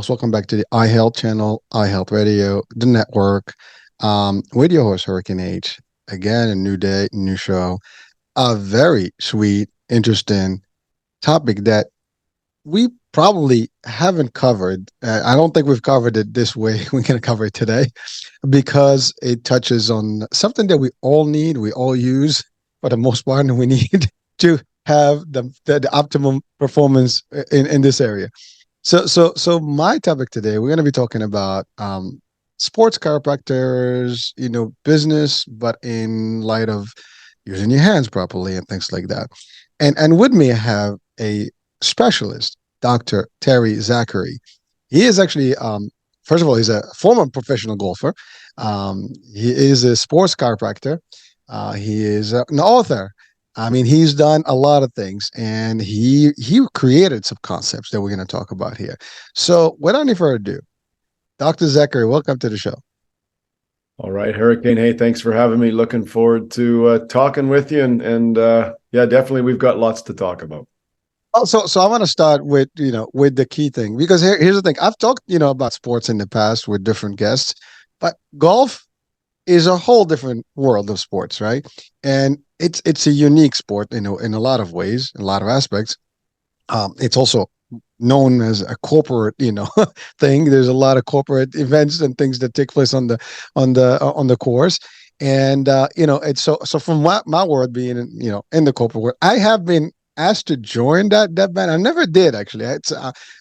folks? Welcome back to the iHealth channel, iHealth Radio, the network. With your host, Hurricane H. Again, a new day, new show. A very sweet, interesting topic that we probably haven't covered. I don't think we've covered it this way. We're going to cover it today because it touches on something that we all need, we all use for the most part, and we need to have the optimum performance in this area. So my topic today, we're going to be talking about sports chiropractors, business, but in light of using your hands properly and things like that. And with me, I have a specialist, Dr. Terry Zachary. He is actually, first of all, he's a former professional golfer. He is a sports chiropractor. He is an author. I mean, he's done a lot of things, and he created some concepts that we're going to talk about here. So, without any further ado, Dr. Zachary, welcome to the show. All right, Hurricane. Hey, thanks for having me. Looking forward to talking with you, and yeah, definitely, we've got lots to talk about. Oh, so I want to start with with the key thing, because here's the thing. I've talked about sports in the past with different guests, but golf is a whole different world of sports, right? And it's a unique sport, in a lot of ways, in a lot of aspects. It's also known as a corporate, thing. There's a lot of corporate events and things that take place on the course. And it's so from my world being in the corporate world, I have been asked to join that band. I never did, actually.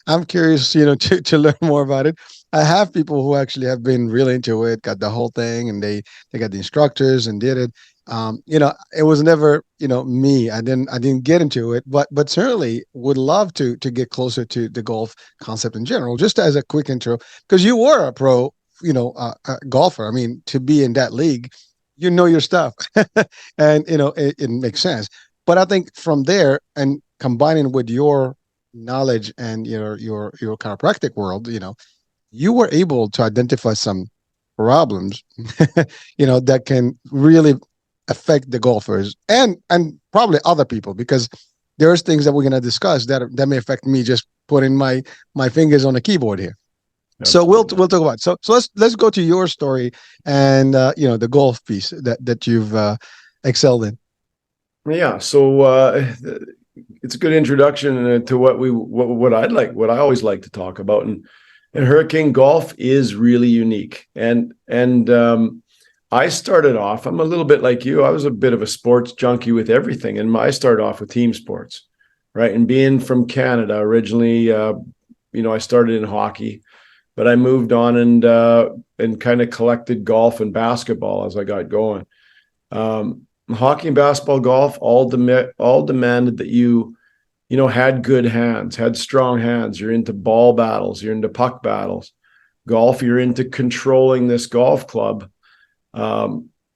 I'm curious, to learn more about it. I have people who actually have been really into it, got the whole thing, and they got the instructors and did it. It was never, me. I didn't get into it, but certainly would love to get closer to the golf concept in general. Just as a quick intro, because you were a pro, golfer. I mean, to be in that league, you know your stuff, and it makes sense. But I think from there, and combining with your knowledge and your chiropractic world, you were able to identify some problems, that can really affect the golfers and probably other people, because there's things that we're going to discuss that may affect me just putting my fingers on the keyboard here. Absolutely. So we'll talk about it. So let's go to your story and the golf piece that you've excelled in. Yeah, so it's a good introduction to what I always like to talk about, and Hurricane, golf is really unique. And I started off, I'm a little bit like you. I was a bit of a sports junkie with everything. And I started off with team sports, right? And being from Canada originally, I started in hockey, but I moved on and kind of collected golf and basketball as I got going. Hockey and basketball, golf, all demanded that you had good hands, had strong hands. You're into ball battles. You're into puck battles. Golf, you're into controlling this golf club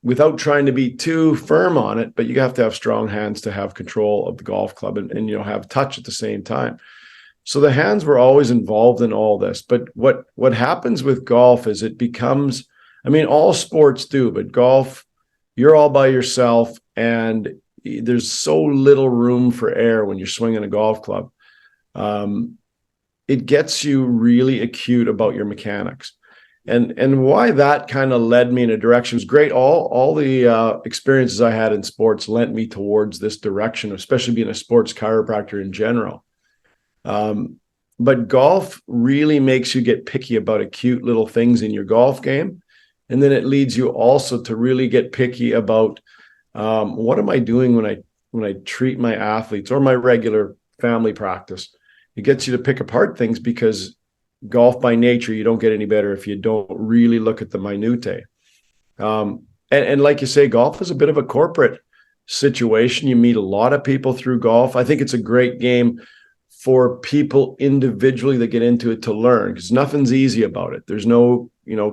without trying to be too firm on it, but you have to have strong hands to have control of the golf club and have touch at the same time. So the hands were always involved in all this. But what happens with golf is it becomes, all sports do, but golf, you're all by yourself, and there's so little room for error when you're swinging a golf club. It gets you really acute about your mechanics. And why that kind of led me in a direction was great. All the experiences I had in sports lent me towards this direction, especially being a sports chiropractor in general. But golf really makes you get picky about acute little things in your golf game. And then it leads you also to really get picky about what am I doing when I treat my athletes or my regular family practice. It gets you to pick apart things, because golf by nature, you don't get any better if you don't really look at the minutiae. And like you say, golf is a bit of a corporate situation. You meet a lot of people through golf. I think it's a great game for people individually that get into it to learn, because nothing's easy about it. There's no,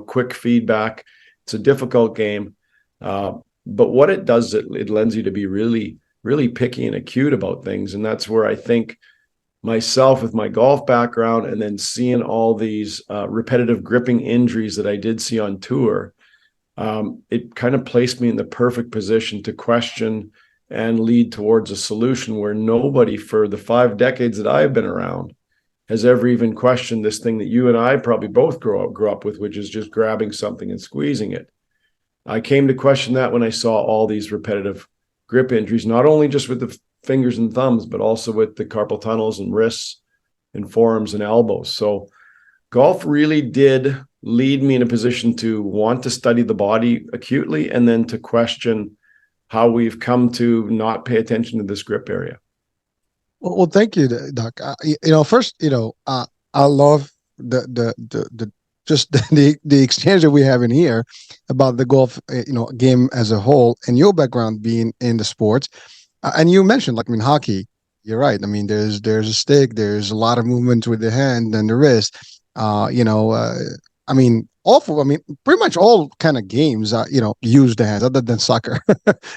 quick feedback. It's a difficult game. But what it does, it lends you to be really, really picky and acute about things. And that's where I think myself, with my golf background and then seeing all these repetitive gripping injuries that I did see on tour, it kind of placed me in the perfect position to question and lead towards a solution where nobody, for the 5 decades that I've been around, has ever even questioned this thing that you and I probably both grew up with, which is just grabbing something and squeezing it. I came to question that when I saw all these repetitive grip injuries, not only just with the fingers and thumbs, but also with the carpal tunnels and wrists and forearms and elbows. So golf really did lead me in a position to want to study the body acutely and then to question how we've come to not pay attention to this grip area. Well, thank you, Doc. First, I love the just the exchange that we have in here about the golf, game as a whole, and your background being in the sports. And you mentioned, like, I mean, hockey. You're right. I mean, there's a stick, there's a lot of movement with the hand and the wrist. I mean, I mean, pretty much all kind of games, use the hands, other than soccer,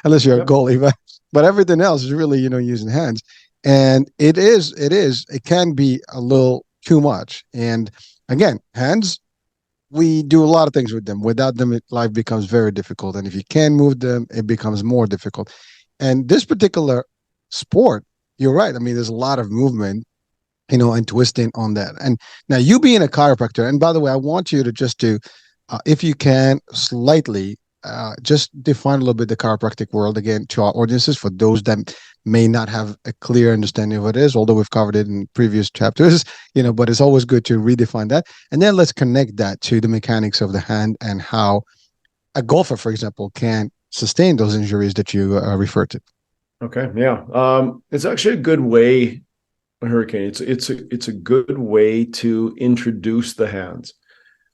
unless you're a Yep. goalie. But everything else is really, using hands. And it can be a little too much. And again, hands, we do a lot of things with them. Without them, life becomes very difficult. And if you can move them, it becomes more difficult. And this particular sport, you're right. I mean, there's a lot of movement, and twisting on that. And now, you being a chiropractor, and by the way, I want you to if you can, slightly just define a little bit the chiropractic world again to our audiences, for those that may not have a clear understanding of what it is, although we've covered it in previous chapters, but it's always good to redefine that. And then let's connect that to the mechanics of the hand and how a golfer, for example, can sustain those injuries that you referred to. Okay. Yeah. It's actually a good way, Hurricane. It's a good way to introduce the hands.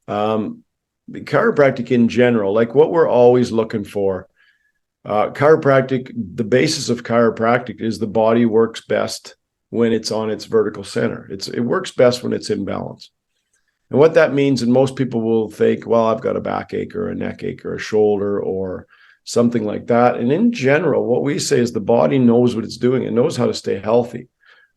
The chiropractic in general, like what we're always looking for, chiropractic, the basis of chiropractic is the body works best when it's on its vertical center. It works best when it's in balance. And what that means, and most people will think, well, I've got a backache or a neck ache or a shoulder or something like that. And in general, what we say is the body knows what it's doing. It knows how to stay healthy.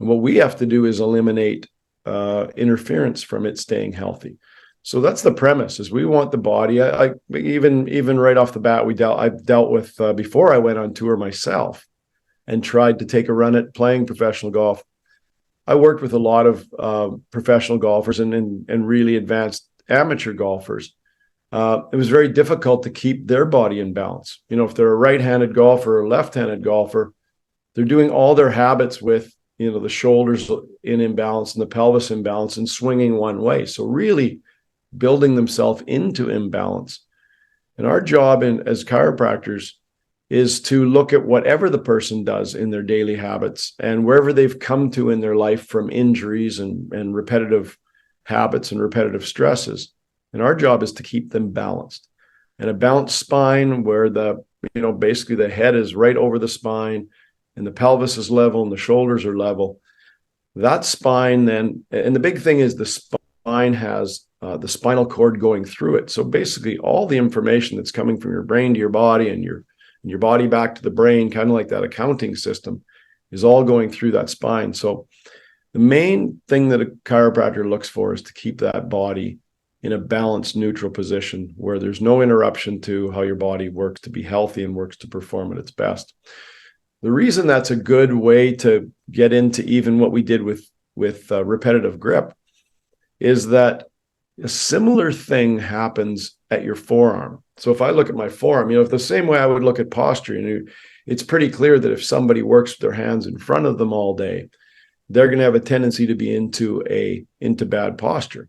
And what we have to do is eliminate interference from it staying healthy. So that's the premise, is we want the body. I even right off the bat, I've dealt with before I went on tour myself and tried to take a run at playing professional golf. I worked with a lot of professional golfers and really advanced amateur golfers. It was very difficult to keep their body in balance. If they're a right-handed golfer or a left-handed golfer, they're doing all their habits with, the shoulders in imbalance and the pelvis imbalance and swinging one way. So really building themselves into imbalance. And our job as chiropractors is to look at whatever the person does in their daily habits and wherever they've come to in their life from injuries and repetitive habits and repetitive stresses. And our job is to keep them balanced. And a balanced spine where basically the head is right over the spine and the pelvis is level and the shoulders are level. That spine then, and the big thing is the spine has the spinal cord going through it. So basically all the information that's coming from your brain to your body and your body back to the brain, kind of like that accounting system, is all going through that spine. So the main thing that a chiropractor looks for is to keep that body in a balanced, neutral position where there's no interruption to how your body works to be healthy and works to perform at its best. The reason that's a good way to get into even what we did with repetitive grip is that a similar thing happens at your forearm. So if I look at my forearm, if the same way I would look at posture, it's pretty clear that if somebody works with their hands in front of them all day, they're going to have a tendency to be into bad posture.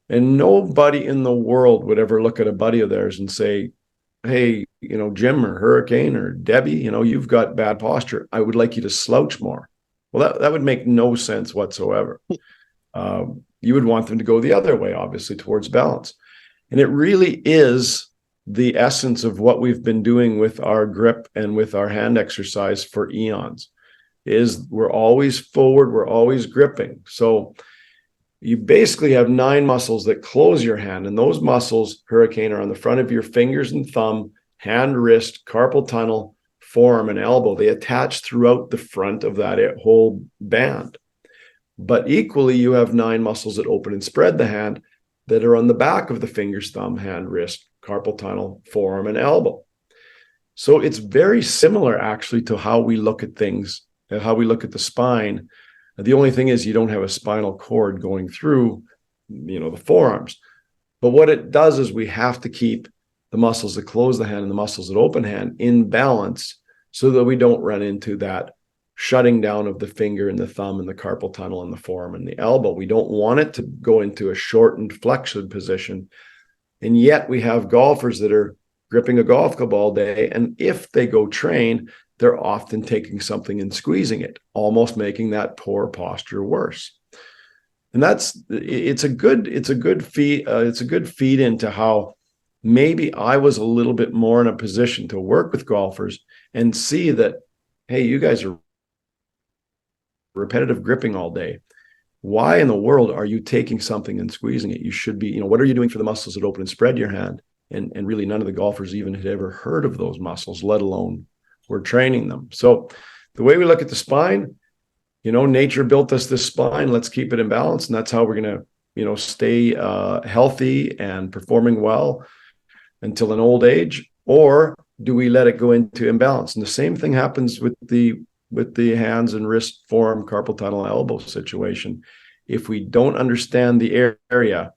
And nobody in the world would ever look at a buddy of theirs and say, hey, Jim or Hurricane or Debbie, you've got bad posture. I would like you to slouch more. Well, that would make no sense whatsoever. You would want them to go the other way, obviously, towards balance. And it really is the essence of what we've been doing with our grip and with our hand exercise for eons, is we're always forward, we're always gripping. So you basically have 9 muscles that close your hand, and those muscles, Hurricane, are on the front of your fingers and thumb, hand, wrist, carpal tunnel, forearm, and elbow. They attach throughout the front of that whole band. But equally, you have 9 muscles that open and spread the hand that are on the back of the fingers, thumb, hand, wrist, carpal tunnel, forearm, and elbow. So it's very similar, actually, to how we look at things and how we look at the spine The only thing is you don't have a spinal cord going through, the forearms. But what it does is we have to keep the muscles that close the hand and the muscles that open hand in balance so that we don't run into that shutting down of the finger and the thumb and the carpal tunnel and the forearm and the elbow. We don't want it to go into a shortened flexion position. And yet we have golfers that are gripping a golf club all day. And if they go train, they're often taking something and squeezing it, almost making that poor posture worse. And it's a good feed into how maybe I was a little bit more in a position to work with golfers and see that, hey, you guys are repetitive gripping all day. Why in the world are you taking something and squeezing it? You should be, what are you doing for the muscles that open and spread your hand? And really none of the golfers even had ever heard of those muscles, let alone were training them. So the way we look at the spine, nature built us this spine. Let's keep it in balance. And that's how we're going to, stay healthy and performing well until an old age. Or do we let it go into imbalance? And the same thing happens with the hands and wrist, forearm, carpal tunnel, elbow situation. If we don't understand the area,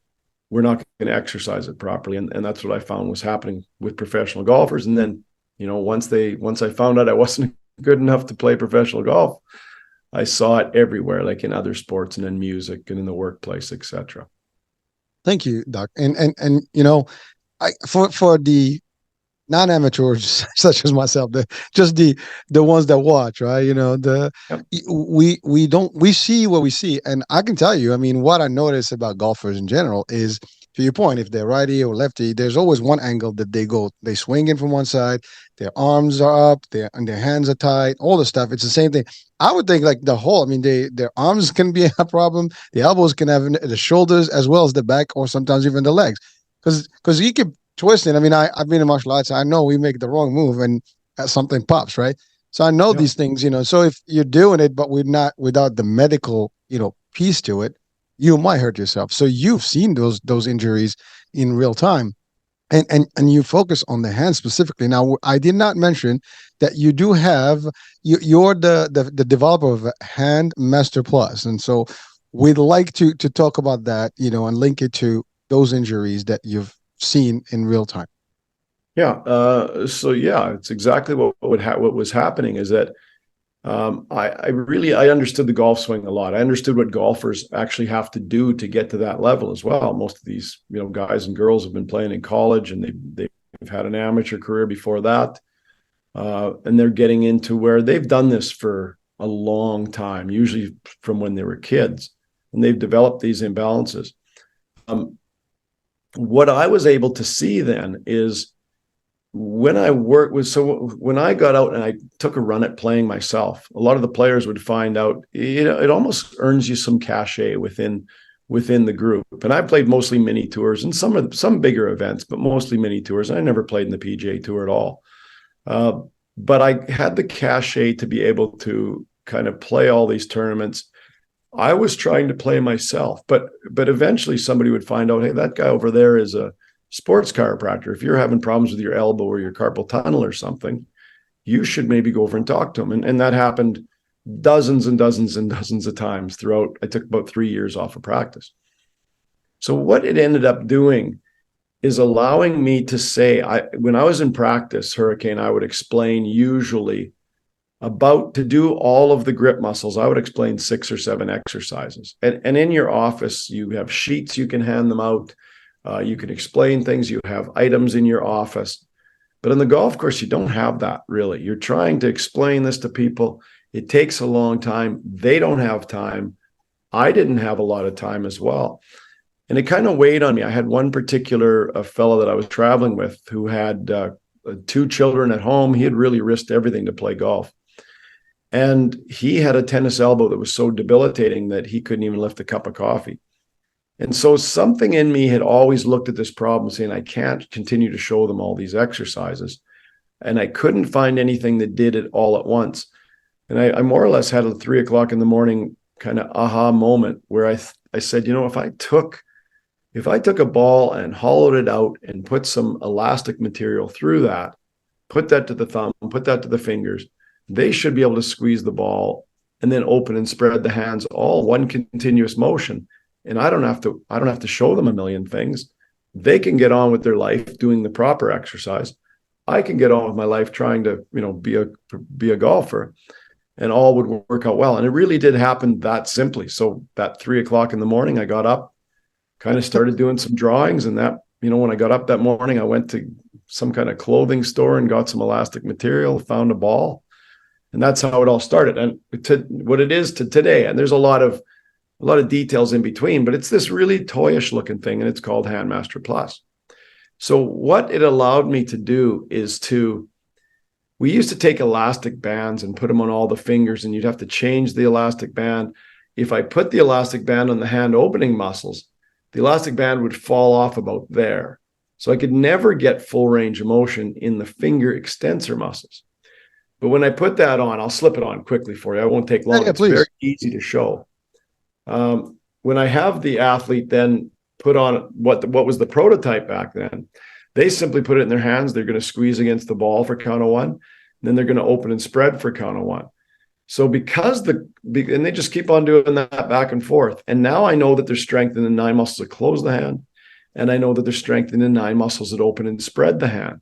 we're not going to exercise it properly. And that's what I found was happening with professional golfers. And then, once I found out I wasn't good enough to play professional golf, I saw it everywhere, like in other sports and in music and in the workplace, etc. Thank you, Doc. And for the non-amateurs such as myself, the ones that watch, right? Yep. We see what we see, and I can tell you, I mean, what I notice about golfers in general is, to your point, if they're righty or lefty, there's always one angle that they swing in from one side, their arms are up, their hands are tight, all the stuff. It's the same thing. I would think like their arms can be a problem, the elbows can have the shoulders as well as the back, or sometimes even the legs, because you could twisting. I mean, I've been in martial arts. I know we make the wrong move and something pops, right? So I know these things, So if you're doing it, but we're not without the medical, piece to it, you might hurt yourself. So you've seen those injuries in real time, and you focus on the hand specifically. Now, I did not mention that you do have you're the developer of Hand Master Plus, and so we'd like to talk about that, and link it to those injuries that you've seen in real time. Yeah. It's exactly what was happening is that I understood the golf swing a lot. I understood what golfers actually have to do to get to that level as well. Most of these, guys and girls have been playing in college and they've had an amateur career before that. And they're getting into where they've done this for a long time, usually from when they were kids, and they've developed these imbalances. What I was able to see then is when I got out and I took a run at playing myself, a lot of the players would find out, it almost earns you some cachet within the group. And I played mostly mini tours and some bigger events, but mostly mini tours. I never played in the PGA Tour at all. But I had the cachet to be able to kind of play all these tournaments. I was trying to play myself, but eventually somebody would find out, hey, that guy over there is a sports chiropractor. If you're having problems with your elbow or your carpal tunnel or something, you should maybe go over and talk to him. And that happened dozens and dozens and dozens of times throughout. I took about 3 years off of practice. So what it ended up doing is allowing me to say, when I was in practice, Hurricane, I would explain usually to do all of the grip muscles. I would explain 6 or 7 exercises. And in your office, you have sheets, you can hand them out. You can explain things. You have items in your office. But on the golf course, you don't have that really. You're trying to explain this to people. It takes a long time. They don't have time. I didn't have a lot of time as well. And it kind of weighed on me. I had one particular fellow that I was traveling with who had 2 children at home. He had really risked everything to play golf. And he had a tennis elbow that was so debilitating that he couldn't even lift a cup of coffee. And so something in me had always looked at this problem saying, I can't continue to show them all these exercises. And I couldn't find anything that did it all at once. And I more or less had a 3 o'clock in the morning kind of aha moment where I said, if I took a ball and hollowed it out and put some elastic material through that, put that to the thumb, put that to the fingers, they should be able to squeeze the ball and then open and spread the hands, all one continuous motion. And I don't have to show them a million things. They can get on with their life doing the proper exercise. I can get on with my life trying to, be a golfer, and all would work out well. And it really did happen that simply. So that 3 o'clock in the morning, I got up, kind of started doing some drawings, and that, when I got up that morning, I went to some kind of clothing store and got some elastic material, found a ball, and that's how it all started. And to what it is to today, and there's a lot of details in between, but it's this really toyish looking thing, and it's called Handmaster Plus. So what it allowed me to do is we used to take elastic bands and put them on all the fingers, and you'd have to change the elastic band. If I put the elastic band on the hand opening muscles, the elastic band would fall off about there. So I could never get full range of motion in the finger extensor muscles. But when I put that on, I'll slip it on quickly for you. I won't take long. Yeah, it's please. very easy to show. When I have the athlete then put on what was the prototype back then, they simply put it in their hands. They're going to squeeze against the ball for count of one. And then they're going to open and spread for count of one. So and they just keep on doing that back and forth. And now I know that they're strengthening the 9 muscles that close the hand. And I know that they're strengthening the 9 muscles that open and spread the hand.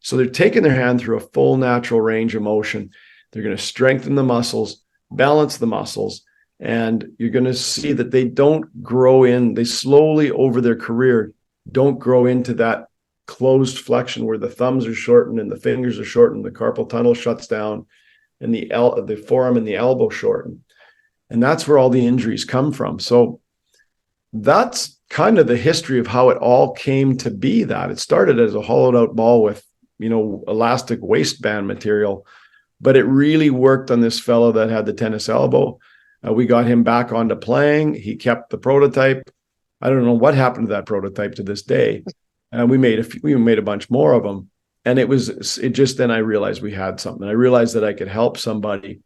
So they're taking their hand through a full natural range of motion. They're going to strengthen the muscles, balance the muscles, and you're going to see that they don't grow in. They slowly over their career don't grow into that closed flexion where the thumbs are shortened and the fingers are shortened, the carpal tunnel shuts down, and the forearm and the elbow shorten. And that's where all the injuries come from. So that's kind of the history of how it all came to be. That it started as a hollowed out ball with, elastic waistband material, but it really worked on this fellow that had the tennis elbow. We got him back onto playing. He kept the prototype. I don't know what happened to that prototype to this day. And we made a bunch more of them. And then I realized we had something. I realized that I could help somebody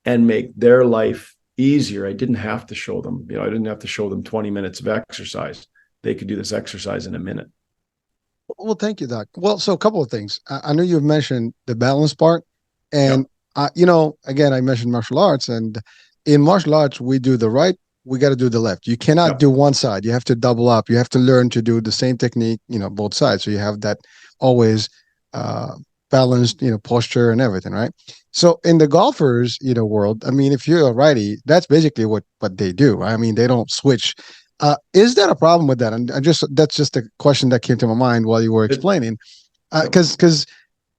and make their life easier. I didn't have to show them, I didn't have to show them 20 minutes of exercise. They could do this exercise in a minute. Well, thank you, Doc. Well, so a couple of things. I know you've mentioned the balance part, and again, I mentioned martial arts, and in martial arts, we do the right, we got to do the left. You cannot do one side. You have to double up. You have to learn to do the same technique, both sides. So you have that always balanced, posture and everything, right? So in the golfers, world, I mean, if you're a righty, that's basically what they do. I mean, they don't switch. Is there a problem with that? And that's just a question that came to my mind while you were explaining. Because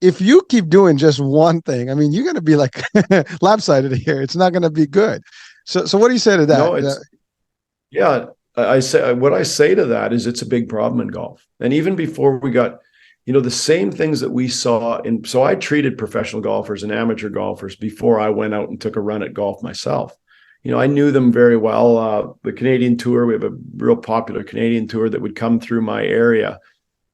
if you keep doing just one thing, I mean, you're going to be like lopsided here. It's not going to be good. So what do you say to that? What I say to that is it's a big problem in golf. And even before we got, the same things that we saw so I treated professional golfers and amateur golfers before I went out and took a run at golf myself. I knew them very well. The Canadian Tour, we have a real popular Canadian Tour that would come through my area.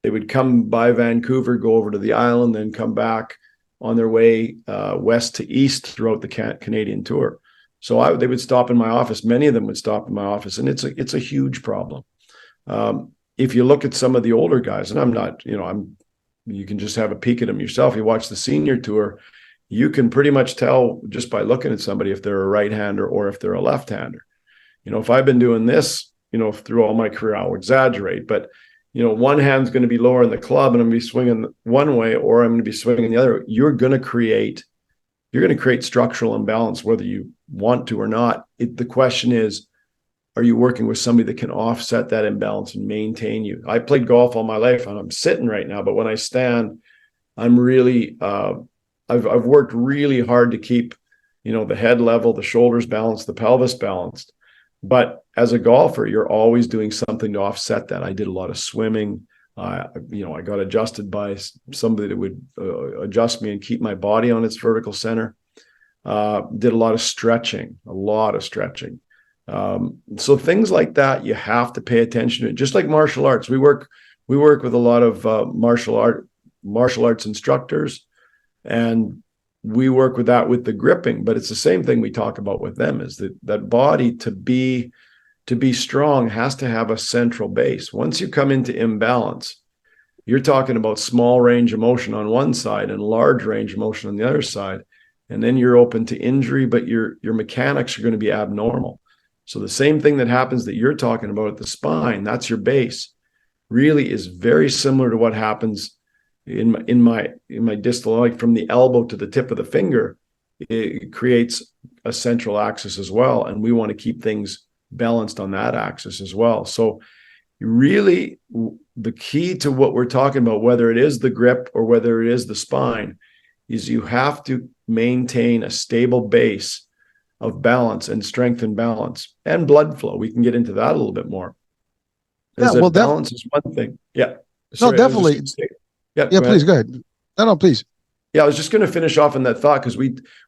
They would come by Vancouver, go over to the island, then come back on their way west to east throughout the Canadian Tour. So they would stop in my office. Many of them would stop in my office, and it's a huge problem. If you look at some of the older guys, and I'm not, you can just have a peek at them yourself. You watch the senior tour, you can pretty much tell just by looking at somebody if they're a right-hander or if they're a left-hander. If I've been doing this, through all my career, I'll exaggerate, but one hand's going to be lower in the club and I'm going to be swinging one way, or I'm going to be swinging the other. You're going to create structural imbalance, whether you want to or not. The question is, are you working with somebody that can offset that imbalance and maintain you? I played golf all my life and I'm sitting right now, but when I stand, I'm really, I've worked really hard to keep, the head level, the shoulders balanced, the pelvis balanced. But as a golfer, you're always doing something to offset that. I did a lot of swimming. I got adjusted by somebody that would adjust me and keep my body on its vertical center. Did a lot of stretching. So things like that, you have to pay attention to. Just like martial arts, we work with a lot of martial arts instructors, and we work with the gripping. But it's the same thing we talk about with them: is that body to be strong has to have a central base. Once you come into imbalance, you're talking about small range of motion on one side and large range of motion on the other side. and then you're open to injury, but your mechanics are going to be abnormal. So the same thing that happens that you're talking about at the spine, that's your base, really is very similar to what happens in my distal, like from the elbow to the tip of the finger. It creates a central axis as well, and we want to keep things balanced on that axis as well. So really, the key to what we're talking about, whether it is the grip or whether it is the spine, is you have to maintain a stable base of balance and strength and balance and blood flow. We can get into that a little bit more. Yeah, Is well, that balance is one thing. Yeah. no, Sorry, I was just definitely. going to say. Yeah, Yeah, go please ahead. go ahead. No, no, please. Yeah, I was just going to finish off on that thought because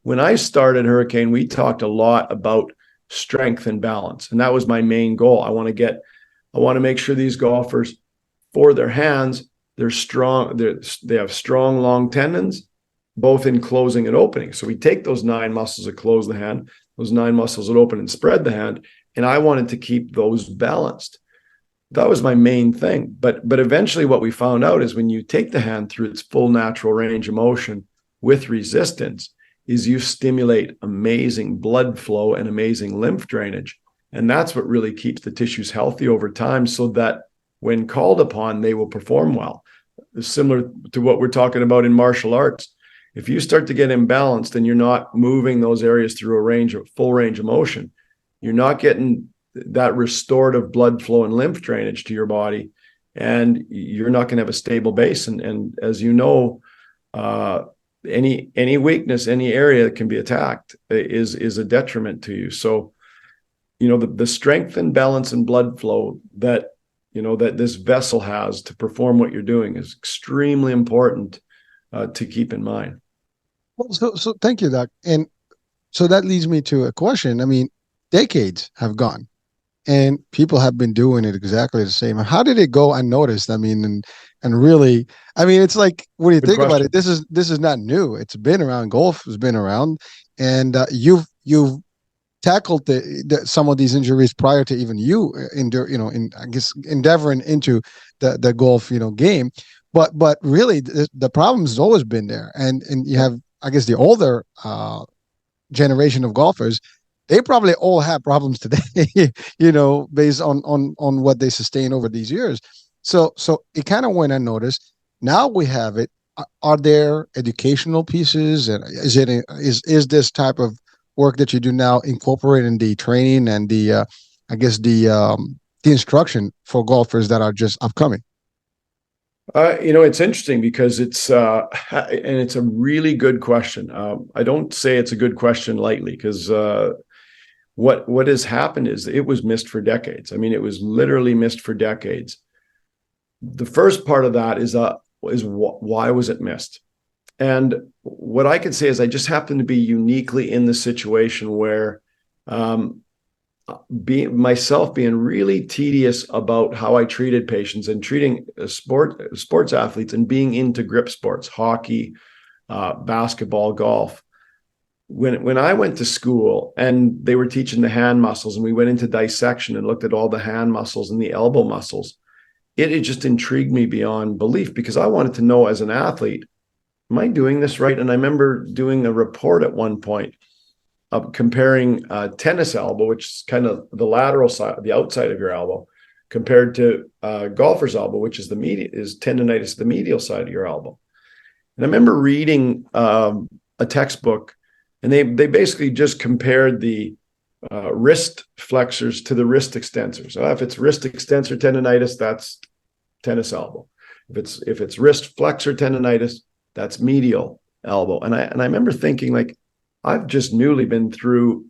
when I started Hurricane, we talked a lot about strength and balance, and that was my main goal. I want to make sure these golfers, for their hands, they're strong. They have strong, long tendons, both in closing and opening. So we take those 9 muscles that close the hand, those 9 muscles that open and spread the hand, and I wanted to keep those balanced. That was my main thing. But eventually what we found out is when you take the hand through its full natural range of motion with resistance, is you stimulate amazing blood flow and amazing lymph drainage. And that's what really keeps the tissues healthy over time, so that when called upon, they will perform well. Similar to what we're talking about in martial arts. If you start to get imbalanced and you're not moving those areas through full range of motion, you're not getting that restorative blood flow and lymph drainage to your body, and you're not going to have a stable base. And as you know, any weakness, any area that can be attacked is a detriment to you. So, the strength and balance and blood flow that this vessel has to perform what you're doing is extremely important to keep in mind. Well, so thank you, Doc. And so that leads me to a question. I mean, decades have gone, and people have been doing it exactly the same. How did it go unnoticed? I mean, and really, I mean, it's like when you Good think about question. it, this is not new. It's been around. Golf has been around, and you've tackled some of these injuries prior to even you in I guess endeavoring into the golf game. But really, the problem has always been there, and you have, I guess, the older generation of golfers, they probably all have problems today, based on what they sustain over these years. So it kind of went unnoticed. Now we have it. Are there educational pieces, and is this type of work that you do now incorporate in the training and the I guess the instruction for golfers that are just upcoming? It's interesting because and it's a really good question. I don't say it's a good question lightly, because what has happened is it was missed for decades. I mean, it was literally missed for decades. The first part of that is why was it missed? And what I can say is I just happen to be uniquely in the situation where being really tedious about how I treated patients and treating sports athletes and being into grip sports, hockey, basketball, golf. When I went to school and they were teaching the hand muscles, and we went into dissection and looked at all the hand muscles and the elbow muscles, it just intrigued me beyond belief, because I wanted to know, as an athlete, am I doing this right? And I remember doing a report at one point of comparing tennis elbow, which is kind of the lateral side, the outside of your elbow, compared to golfer's elbow, which is tendonitis, the medial side of your elbow. And I remember reading a textbook, and they basically just compared the wrist flexors to the wrist extensors. So if it's wrist extensor tendonitis, that's tennis elbow. If it's wrist flexor tendonitis, that's medial elbow. And I remember thinking, like, I've just newly been through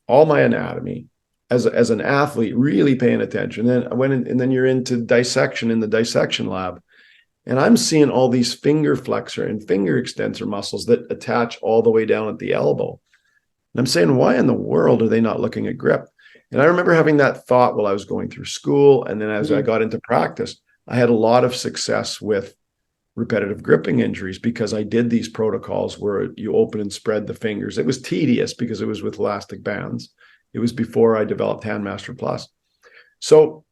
all my anatomy as an athlete, really paying attention. And then you're into dissection in the dissection lab, and I'm seeing all these finger flexor and finger extensor muscles that attach all the way down at the elbow. And I'm saying, why in the world are they not looking at grip? And I remember having that thought while I was going through school. And then as I got into practice, I had a lot of success with repetitive gripping injuries because I did these protocols where you open and spread the fingers. It was tedious because it was with elastic bands. It was before I developed Handmaster Plus. So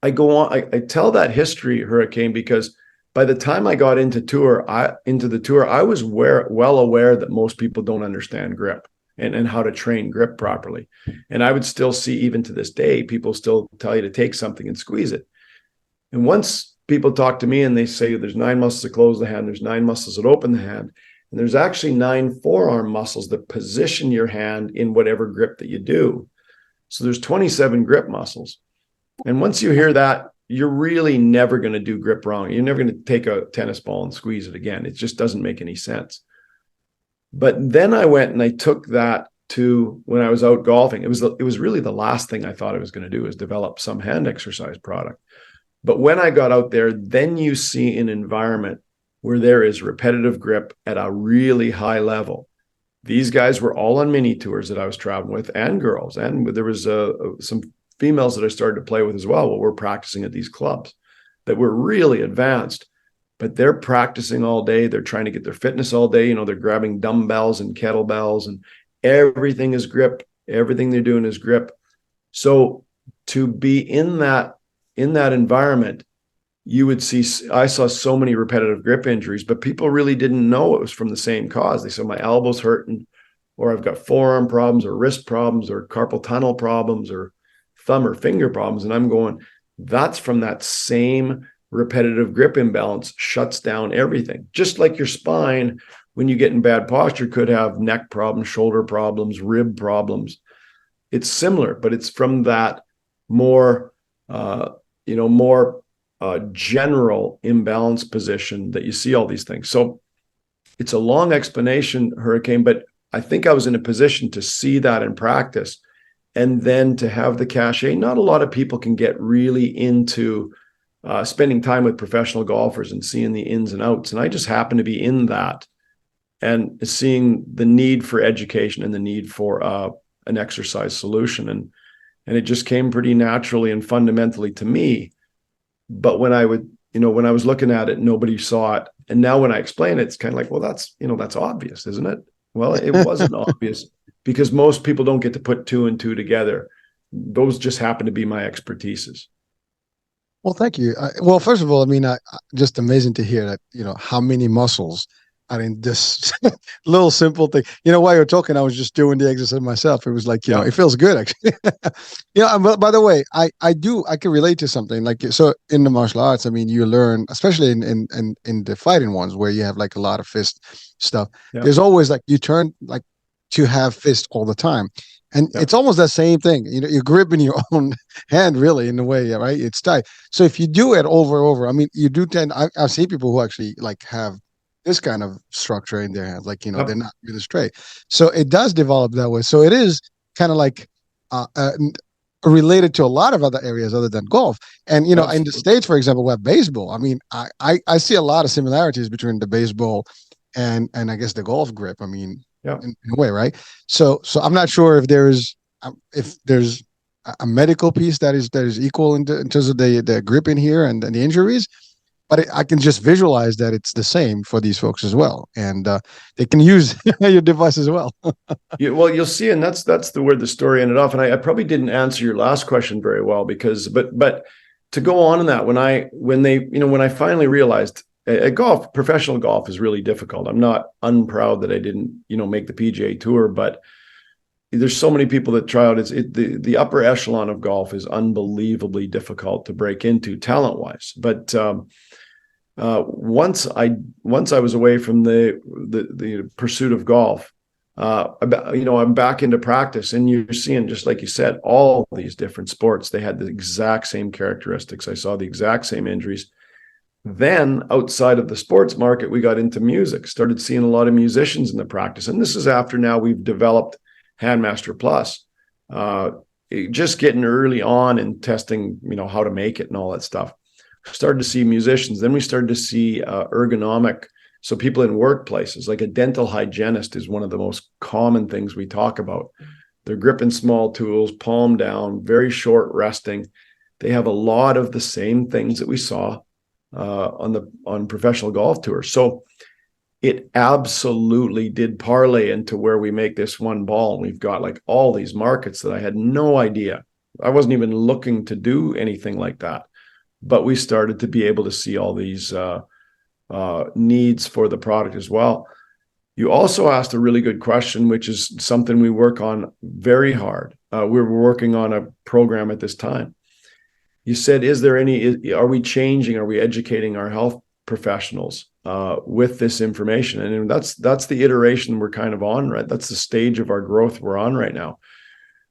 I go on, I tell that history, Hurricane, because by the time I got into the tour, I was well aware that most people don't understand grip and how to train grip properly. And I would still see, even to this day, people still tell you to take something and squeeze it. And once people talk to me and they say there's 9 muscles that close the hand, there's 9 muscles that open the hand, and there's actually 9 forearm muscles that position your hand in whatever grip that you do. So there's 27 grip muscles. And once you hear that, you're really never going to do grip wrong. You're never going to take a tennis ball and squeeze it again. It just doesn't make any sense. But then I went and I took that to when I was out golfing. It was really the last thing I thought I was going to do, is develop some hand exercise product. But when I got out there, then you see an environment where there is repetitive grip at a really high level. These guys were all on mini tours that I was traveling with, and girls, and there was some females that I started to play with as well while we're practicing at these clubs that were really advanced, but they're practicing all day. They're trying to get their fitness all day. They're grabbing dumbbells and kettlebells, and everything is grip. Everything they're doing is grip. So to be in that environment, I saw so many repetitive grip injuries, but people really didn't know it was from the same cause. They said my elbow's hurting, or I've got forearm problems, or wrist problems, or carpal tunnel problems, or thumb or finger problems. And I'm going, that's from that same repetitive grip imbalance shuts down everything. Just like your spine, when you get in bad posture, could have neck problems, shoulder problems, rib problems. It's similar, but it's from that more, general imbalance position that you see all these things. So it's a long explanation, Hurricane, but I think I was in a position to see that in practice. And then to have the cachet. Not a lot of people can get really into spending time with professional golfers and seeing the ins and outs. And I just happen to be in that and seeing the need for education and the need for an exercise solution. And it just came pretty naturally and fundamentally to me. But when I was looking at it, nobody saw it. And now when I explain it, it's kind of like, well, that's obvious, isn't it? Well, it wasn't obvious, because most people don't get to put 2 and 2 together. Those just happen to be my expertises. Well, thank you. Well, first of all, I mean, just amazing to hear that, how many muscles are in this little simple thing. While you're talking, I was just doing the exercise myself. It was like, it feels good, actually. But by the way, I can relate to something like, so in the martial arts, I mean, you learn, especially in the fighting ones where you have like a lot of fist stuff. Yeah. There's always like, you turn like to have fist all the time. And it's almost the same thing. You're gripping your own hand, really, in a way, right? It's tight. So if you do it over, I mean, you do tend. I've seen people who actually like have this kind of structure in their hands, like they're not really straight. So it does develop that way. So it is kind of like related to a lot of other areas other than golf. And in the States, for example, we have baseball. I mean, I see a lot of similarities between the baseball and I guess the golf grip. I mean. Yeah. In a way, right? So I'm not sure if there's a medical piece that is equal in terms of the grip in here and the injuries, but I can just visualize that it's the same for these folks as well, and they can use your device as well. Well, you'll see, and that's where the story ended off. And I probably didn't answer your last question very well, because but to go on in that, when I finally realized. At golf, professional golf is really difficult. I'm not unproud that I didn't, make the PGA Tour, but there's so many people that try out. The upper echelon of golf is unbelievably difficult to break into talent-wise. But once I was away from the pursuit of golf, I'm back into practice, and you're seeing, just like you said, all these different sports. They had the exact same characteristics. I saw the exact same injuries. Then outside of the sports market, we got into music, started seeing a lot of musicians in the practice. And this is after now we've developed Handmaster Plus, just getting early on and testing, how to make it and all that stuff. Started to see musicians. Then we started to see ergonomic. So people in workplaces, like a dental hygienist is one of the most common things we talk about. They're gripping small tools, palm down, very short resting. They have a lot of the same things that we saw on professional golf tours. So it absolutely did parlay into where we make this one ball. And we've got like all these markets that I had no idea. I wasn't even looking to do anything like that, but we started to be able to see all these needs for the product as well. You also asked a really good question, which is something we work on very hard. We're working on a program at this time. You said, are we changing, are we educating our health professionals with this information? And that's the iteration we're kind of on, right? That's the stage of our growth we're on right now.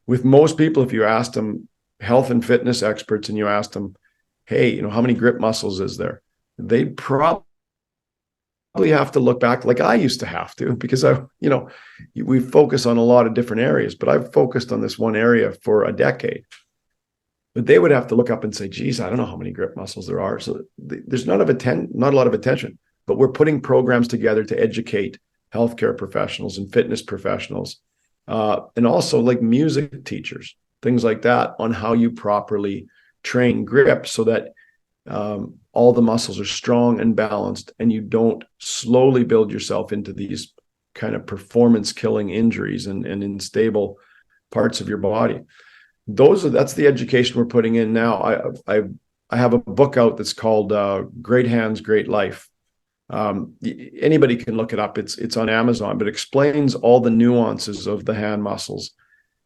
With most people, if you asked them, health and fitness experts, and you asked them, hey, how many grip muscles is there? They'd probably have to look back like I used to have to, because we focus on a lot of different areas, but I've focused on this one area for a decade. But they would have to look up and say, geez, I don't know how many grip muscles there are. So there's not a lot of attention, but we're putting programs together to educate healthcare professionals and fitness professionals, and also like music teachers, things like that, on how you properly train grip so that all the muscles are strong and balanced, and you don't slowly build yourself into these kind of performance killing injuries and unstable parts of your body. That's the education we're putting in now. I have a book out that's called Great Hands, Great Life. Anybody can look it up. It's on Amazon, but it explains all the nuances of the hand muscles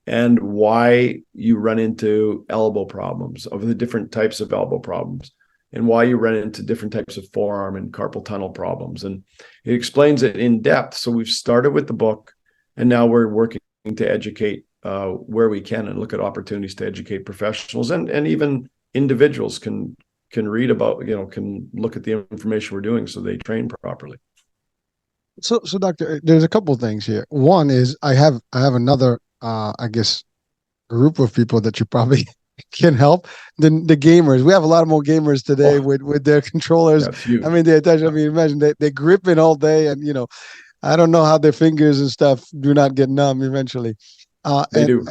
and why you run into elbow problems, of the different types of elbow problems, and why you run into different types of forearm and carpal tunnel problems. And it explains it in depth. So we've started with the book, and now we're working to educate where we can, and look at opportunities to educate professionals, and even individuals can read about, can look at the information we're doing so they train properly. So doctor, there's a couple of things here. One is I have another I guess group of people that you probably can help, the gamers. We have a lot more gamers today with their controllers. That's huge. I mean, the attention. I mean, imagine they gripping all day, and I don't know how their fingers and stuff do not get numb eventually. They do.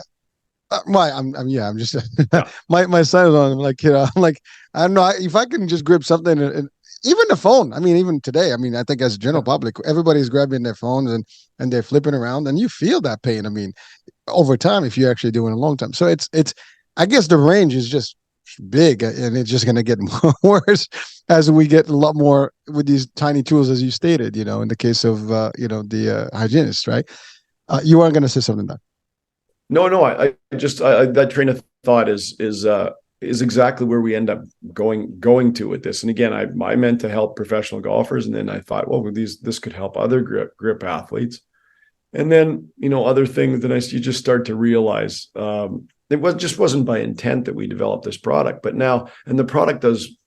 I'm just Yeah. my son is on. I'm like, I'm like, I don't know if I can just grip something, and even the phone. I mean, even today, I mean, I think as a general public, everybody's grabbing their phones and they're flipping around, and you feel that pain. I mean, over time, if you're actually doing a long time. So it's I guess the range is just big, and it's just going to get worse as we get a lot more with these tiny tools, as you stated. In the case of the hygienist, right? You weren't going to say something there. No. I that train of thought is exactly where we end up going to with this. And again, I meant to help professional golfers, and then I thought, well, this could help other grip athletes, and then other things. Then you just start to realize just wasn't by intent that we developed this product, but now, and the product is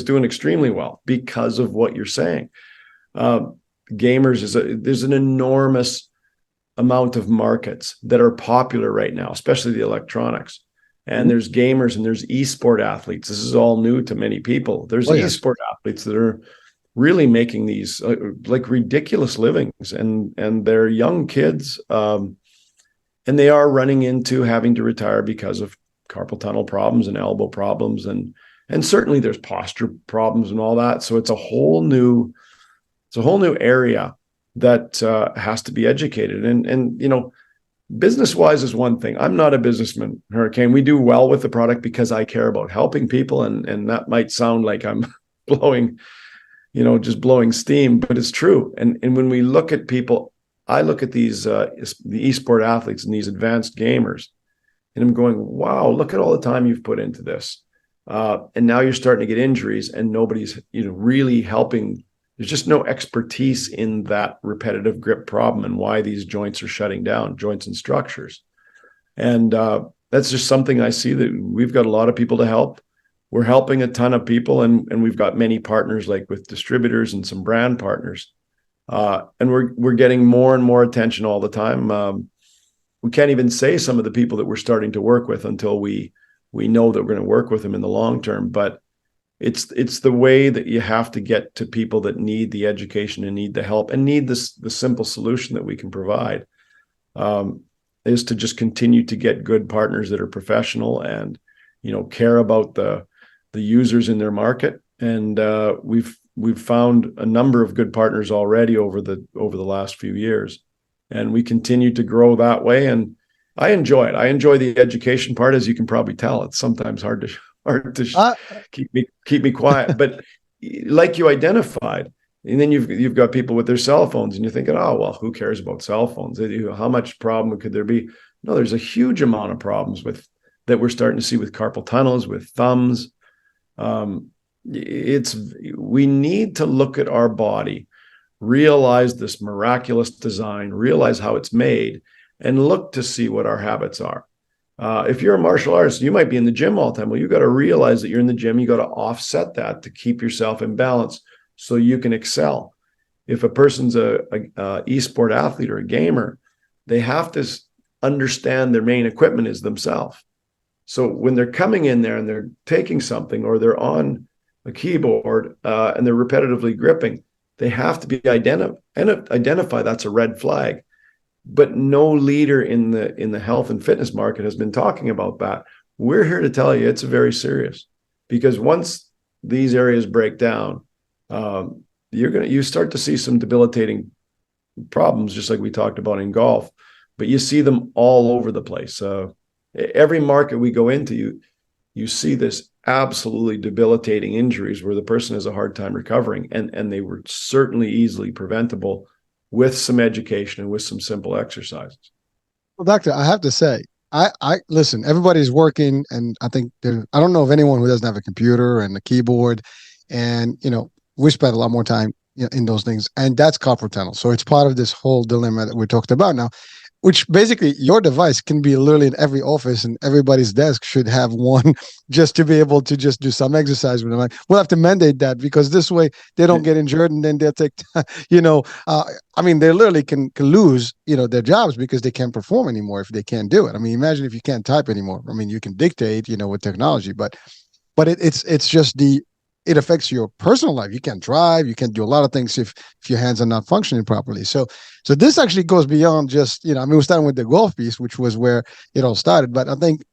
doing extremely well because of what you're saying. Gamers there's an enormous amount of markets that are popular right now, especially the electronics. And there's gamers and there's esport athletes. This is all new to many people. There's esport athletes that are really making these like ridiculous livings, and they're young kids, and they are running into having to retire because of carpal tunnel problems and elbow problems, and certainly there's posture problems and all that. So it's a whole new area that has to be educated. And business wise is one thing. I'm not a businessman, Hurricane. We do well with the product because I care about helping people, and that might sound like I'm just blowing steam, but it's true. And when we look at people, I look at the esport athletes and these advanced gamers, and I'm going, wow, look at all the time you've put into this. And now you're starting to get injuries, and nobody's really helping. There's just no expertise in that repetitive grip problem and why these joints are shutting down, joints and structures. And that's just something I see that we've got a lot of people to help. We're helping a ton of people, and we've got many partners, like with distributors and some brand partners. And we're getting more and more attention all the time. We can't even say some of the people that we're starting to work with until we know that we're going to work with them in the long term. But it's the way that you have to get to people that need the education and need the help and need the simple solution that we can provide, is to just continue to get good partners that are professional and care about the users in their market. And we've found a number of good partners already over the last few years, and we continue to grow that way. And I enjoy it. I enjoy the education part, as you can probably tell. It's sometimes hard to keep me quiet, but like you identified. And then you've got people with their cell phones, and you're thinking, oh well, who cares about cell phones? How much problem could there be? No, there's a huge amount of problems with that we're starting to see with carpal tunnels, with thumbs. It's we need to look at our body, realize this miraculous design, realize how it's made, and look to see what our habits are. If you're a martial artist, you might be in the gym all the time. Well, you got to realize that you're in the gym. You got to offset that to keep yourself in balance so you can excel. If a person's a e-sport athlete or a gamer, they have to understand their main equipment is themselves. So when they're coming in there and they're taking something, or they're on a keyboard and they're repetitively gripping, they have to be identify that's a red flag. But no leader in the health and fitness market has been talking about that. We're here to tell you it's very serious, because once these areas break down, you start to see some debilitating problems, just like we talked about in golf. But you see them all over the place. Every market we go into, you see this absolutely debilitating injuries where the person has a hard time recovering, and they were certainly easily preventable with some education and with some simple exercises. Well, doctor, I have to say, I listen, everybody's working, and I think I don't know of anyone who doesn't have a computer and a keyboard, and we spend a lot more time in those things, and that's carpal tunnel. So it's part of this whole dilemma that we talked about now, which basically your device can be literally in every office, and everybody's desk should have one just to be able to just do some exercise with them. Like, we'll have to mandate that, because this way they don't get injured, and then they'll take, they literally can lose, their jobs because they can't perform anymore if they can't do it. I mean, imagine if you can't type anymore. I mean, you can dictate, with technology, but it's just it affects your personal life. You can't drive, you can't do a lot of things if your hands are not functioning properly. So this actually goes beyond just, we're starting with the golf piece, which was where it all started. But I think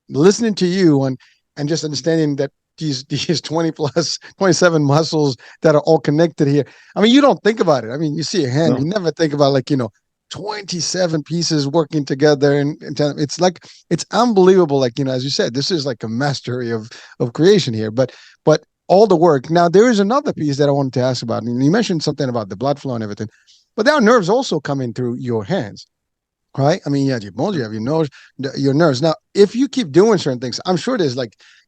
listening to you and just understanding that these 20 plus 27 muscles that are all connected here. I mean, you don't think about it. I mean, you see a hand, you never think about 27 pieces working together, and it's unbelievable. As you said, this is like a mastery of creation here. But all the work. Now, there is another piece that I wanted to ask about. And you mentioned something about the blood flow and everything, but there are nerves also coming through your hands, right? I mean, you have your bones, you have your nose, your nerves. Now, if you keep doing certain things, I'm sure there's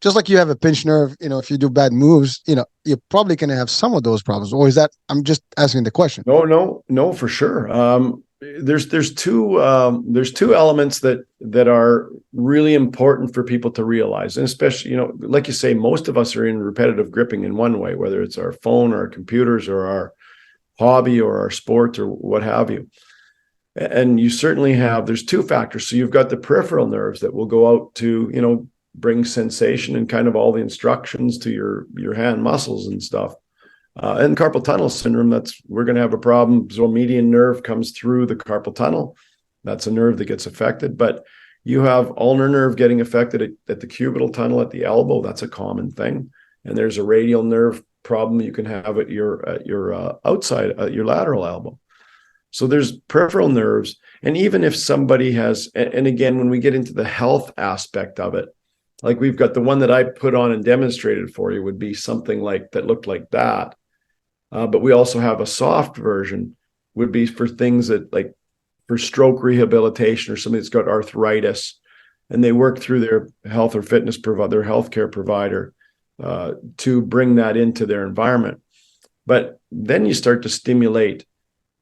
just like you have a pinched nerve, if you do bad moves, you're probably going to have some of those problems. Or is that, I'm just asking the question. No, for sure. There's two elements that are really important for people to realize, and especially like you say, most of us are in repetitive gripping in one way, whether it's our phone or our computers or our hobby or our sports or what have you. And you certainly there's two factors. So you've got the peripheral nerves that will go out to bring sensation and kind of all the instructions to your hand muscles and stuff. And carpal tunnel syndrome, we're going to have a problem. So median nerve comes through the carpal tunnel. That's a nerve that gets affected. But you have ulnar nerve getting affected at the cubital tunnel at the elbow. That's a common thing. And there's a radial nerve problem you can have at your outside, your lateral elbow. So there's peripheral nerves. And even if somebody has, and again, when we get into the health aspect of it, like we've got the one that I put on and demonstrated for you would be something like that looked like that. But we also have a soft version, would be for things that like for stroke rehabilitation or somebody that's got arthritis, and they work through their health or fitness provider, their healthcare provider, to bring that into their environment. But then you start to stimulate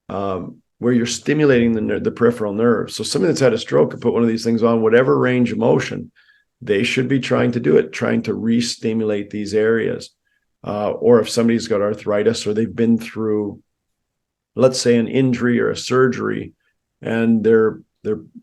where you're stimulating the peripheral nerves. So somebody that's had a stroke and put one of these things on, whatever range of motion, they should be trying to do it, trying to re-stimulate these areas. Or if somebody's got arthritis or they've been through, let's say, an injury or a surgery, and they're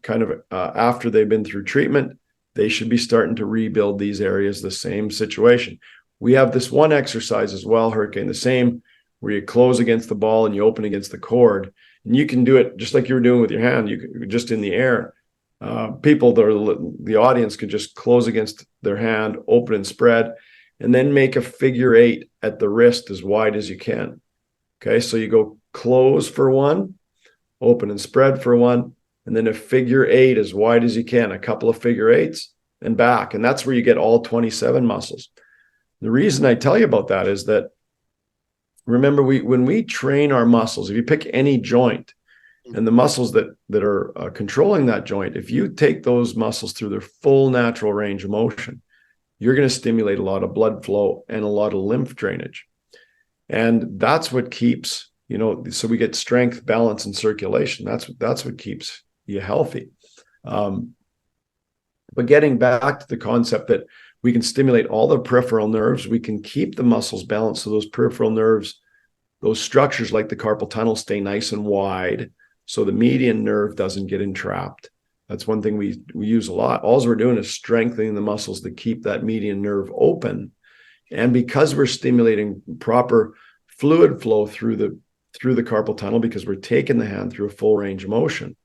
kind of after they've been through treatment, they should be starting to rebuild these areas. The same situation. We have this one exercise as well, Hurricane, the same, where you close against the ball and you open against the cord, and you can do it just like you were doing with your hand. You could just in the air. People, the audience, could just close against their hand, open and spread, and then make a figure 8 at the wrist as wide as you can. Okay, so you go close for one, open and spread for one, and then a figure 8 as wide as you can, a couple of figure 8s and back. And that's where you get all 27 muscles. The reason I tell you about that is that remember, when we train our muscles, if you pick any joint and the muscles that are controlling that joint, if you take those muscles through their full natural range of motion, you're going to stimulate a lot of blood flow and a lot of lymph drainage. And that's what keeps, so we get strength, balance, and circulation. That's what keeps you healthy. But getting back to the concept that we can stimulate all the peripheral nerves, we can keep the muscles balanced so those peripheral nerves, those structures like the carpal tunnel, stay nice and wide so the median nerve doesn't get entrapped. That's one thing we use a lot. All we're doing is strengthening the muscles to keep that median nerve open. And because we're stimulating proper fluid flow through the carpal tunnel, because we're taking the hand through a full range of motion,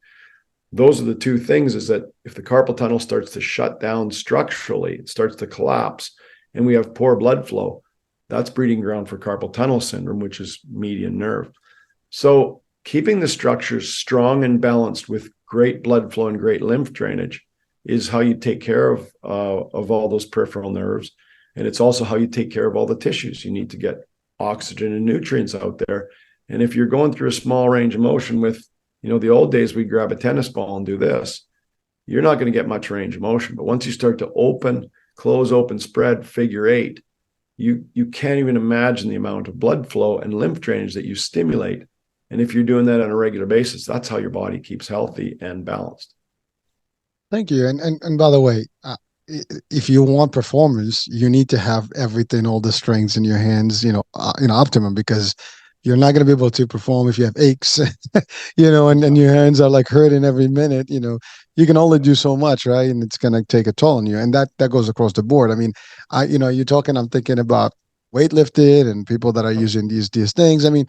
those are the two things, is that if the carpal tunnel starts to shut down structurally, it starts to collapse, and we have poor blood flow, that's breeding ground for carpal tunnel syndrome, which is median nerve. So keeping the structures strong and balanced with great blood flow and great lymph drainage is how you take care of all those peripheral nerves. And it's also how you take care of all the tissues. You need to get oxygen and nutrients out there. And if you're going through a small range of motion with, the old days, we grab a tennis ball and do this, you're not going to get much range of motion. But once you start to open, close, open, spread, figure eight, you can't even imagine the amount of blood flow and lymph drainage that you stimulate. And if you're doing that on a regular basis, that's how your body keeps healthy and balanced. Thank you. And by the way, if you want performance, you need to have everything, all the strengths in your hands, optimum, because you're not going to be able to perform if you have aches, and your hands are like hurting every minute. You can only do so much, right? And it's going to take a toll on you. And that goes across the board. I mean, you're talking, I'm thinking about weightlifted and people that are using these things. I mean,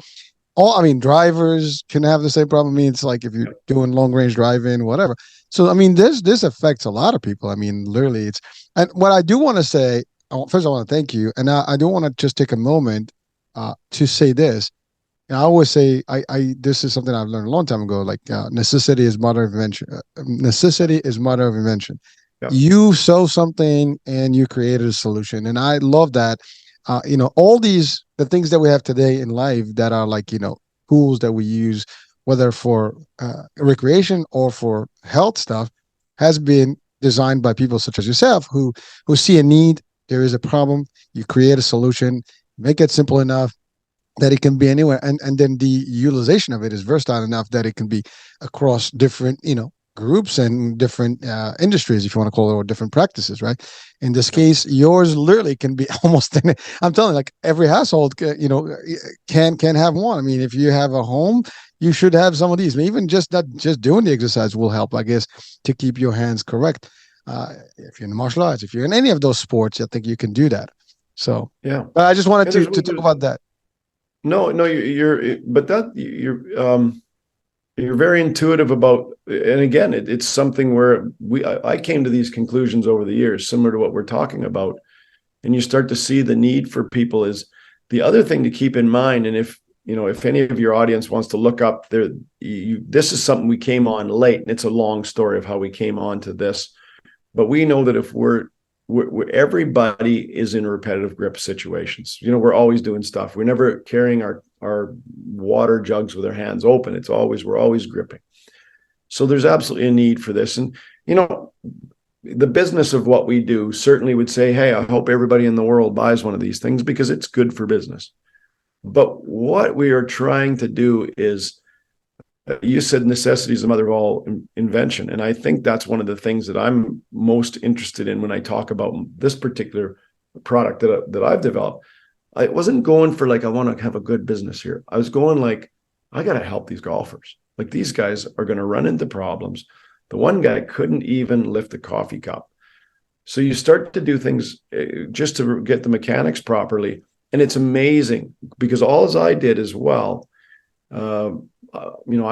drivers can have the same problem. I mean, it's like if you're doing long range driving, whatever. So, I mean, this affects a lot of people. I mean, literally, and what I do want to say, first, I want to thank you. And I do want to just take a moment to say this. And I always say, this is something I've learned a long time ago. Like, necessity is mother of invention. Necessity is mother of invention. Yeah. You saw something and you created a solution, and I love that. All the things that we have today in life that are like, tools that we use, whether for recreation or for health stuff, has been designed by people such as yourself who see a need. There is a problem. You create a solution, make it simple enough that it can be anywhere. And then the utilization of it is versatile enough that it can be across different, groups and different industries, if you want to call it, or different practices, right? In this case, yours literally can be almost, I'm telling you, like every household, can have one. I mean, if you have a home, you should have some of these. I mean, even just doing the exercise will help, I guess, to keep your hands correct. If you're in martial arts, if you're in any of those sports, I think you can do that. So, yeah. But I just wanted to talk about that. No, you're very intuitive about, and again, it's something where I came to these conclusions over the years, similar to what we're talking about. And you start to see the need for people. Is the other thing to keep in mind. And if any of your audience wants to look up there, this is something we came on late, and it's a long story of how we came on to this. But we know that if everybody is in repetitive grip situations. We're always doing stuff. We're never carrying our water jugs with our hands open. We're always gripping. So there's absolutely a need for this. And, the business of what we do certainly would say, hey, I hope everybody in the world buys one of these things because it's good for business. But what we are trying to do is, you said necessity is the mother of all invention. And I think that's one of the things that I'm most interested in when I talk about this particular product that I've developed. I wasn't going for like, I want to have a good business here. I was going like, I got to help these golfers. Like, these guys are going to run into problems. The one guy couldn't even lift a coffee cup. So you start to do things just to get the mechanics properly. And it's amazing because all as I did as well, I'm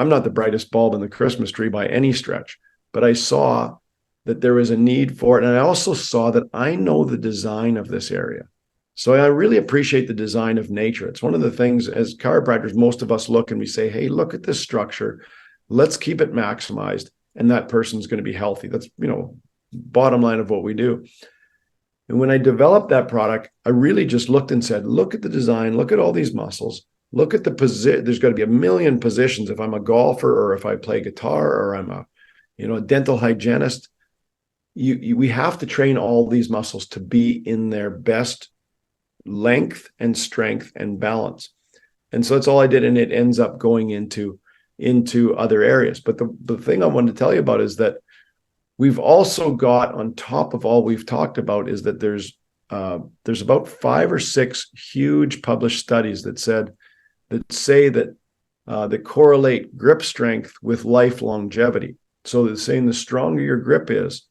not the brightest bulb in the Christmas tree by any stretch, but I saw that there was a need for it. And I also saw that I know the design of this area. So I really appreciate the design of nature. It's one of the things as chiropractors, most of us look and we say, hey, look at this structure. Let's keep it maximized. And that person's going to be healthy. That's, bottom line of what we do. And when I developed that product, I really just looked and said, look at the design, look at all these muscles. look at the position. There's got to be a million positions. If I'm a golfer or if I play guitar or I'm a dental hygienist, we have to train all these muscles to be in their best length and strength and balance. And so that's all I did. And it ends up going into other areas. But the thing I wanted to tell you about is that we've also got, on top of all we've talked about, is that there's about 5 or 6 huge published studies that say that correlate grip strength with life longevity. So they're saying the stronger your grip is,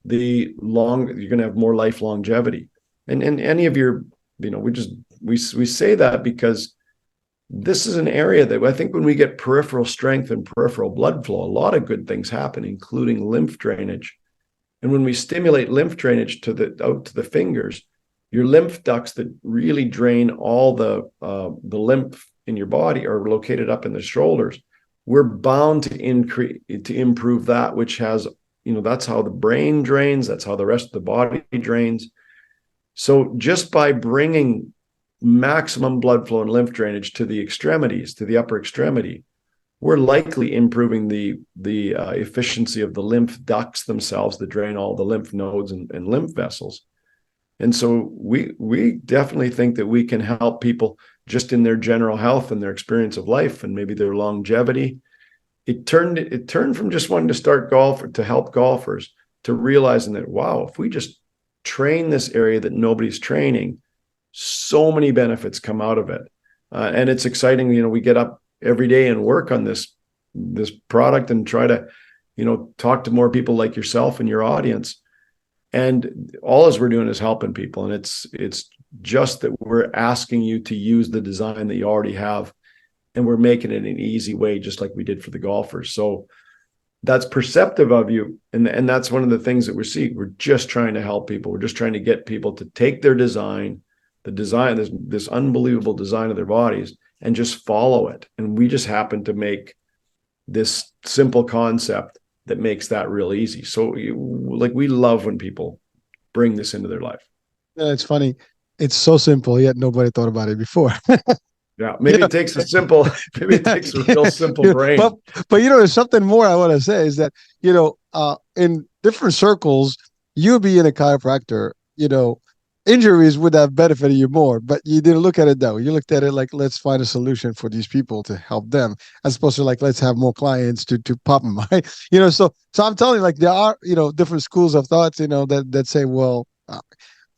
the longer you're going to have more life longevity. And any of your, we say that because this is an area that I think when we get peripheral strength and peripheral blood flow, a lot of good things happen, including lymph drainage. And when we stimulate lymph drainage out to the fingers, your lymph ducts that really drain all the lymph in your body are located up in the shoulders. We're bound to improve that, which has, that's how the brain drains. That's how the rest of the body drains. So just by bringing maximum blood flow and lymph drainage to the extremities, to the upper extremity, we're likely improving the efficiency of the lymph ducts themselves that drain all the lymph nodes and lymph vessels. And so we definitely think that we can help people just in their general health and their experience of life and maybe their longevity. It turned from just wanting to start golf to help golfers to realizing that, wow, if we just train this area that nobody's training, so many benefits come out of it. And it's exciting. We get up every day and work on this product and try to, talk to more people like yourself and your audience. And all as we're doing is helping people. And it's just that we're asking you to use the design that you already have, and we're making it an easy way, just like we did for the golfers. So that's perceptive of you. And that's one of the things that we're seeing. We're just trying to help people. We're just trying to get people to take their design, this unbelievable design of their bodies, and just follow it. And we just happen to make this simple concept that makes that real easy. So we love when people bring this into their life. Yeah, it's funny. It's so simple, yet nobody thought about it before. Yeah, maybe it takes a real simple brain. But there's something more I want to say is that, in different circles, you being a chiropractor, injuries would have benefited you more, but you didn't look at it that way. You looked at it like, let's find a solution for these people to help them, as opposed to let's have more clients to pop them, right? So I'm telling you, there are, different schools of thoughts, that say, well,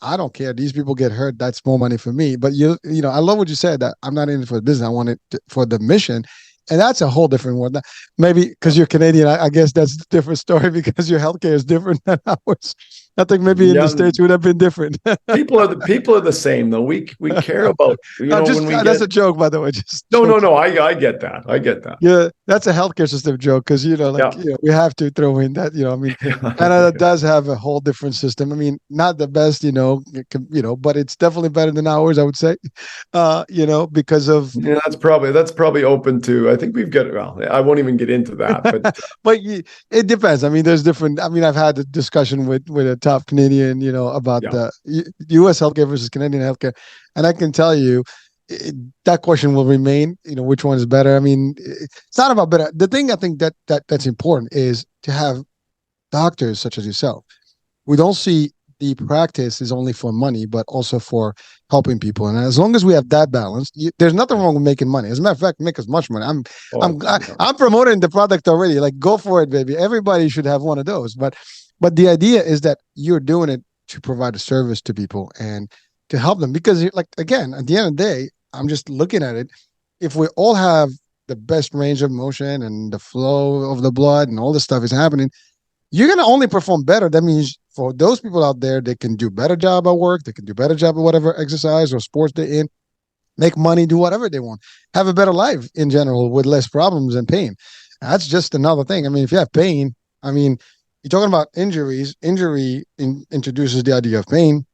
I don't care. These people get hurt. That's more money for me. But I love what you said, that I'm not in it for the business. I want it for the mission. And that's a whole different one. Maybe because you're Canadian, I guess that's a different story, because your healthcare is different than ours. I think maybe in the States would have been different. people are the same though. We care about, that's a joke, by the way. No. I get that. Yeah, that's a healthcare system joke, because we have to throw in that. Canada does have a whole different system. Not the best, but it's definitely better than ours, I would say. Because of that's probably open to. I think we've got. Well, I won't even get into that, but but it depends. There's different. I've had a discussion with a top Canadian, about the U.S. healthcare versus Canadian healthcare, and I can tell you that question will remain. Which one is better? It's not about better. The thing I think that's important is to have doctors such as yourself. We don't see the practice is only for money, but also for helping people. And as long as we have that balance, there's nothing wrong with making money. As a matter of fact, make as much money. I'm promoting the product already. Go for it, baby. Everybody should have one of those. But the idea is that you're doing it to provide a service to people and to help them. Because again, at the end of the day, I'm just looking at it. If we all have the best range of motion and the flow of the blood and all this stuff is happening, you're going to only perform better. That means for those people out there, they can do better job at work. They can do better job at whatever exercise or sports they're in, make money, do whatever they want, have a better life in general with less problems and pain. That's just another thing. If you have pain, you're talking about injuries. Injury introduces the idea of pain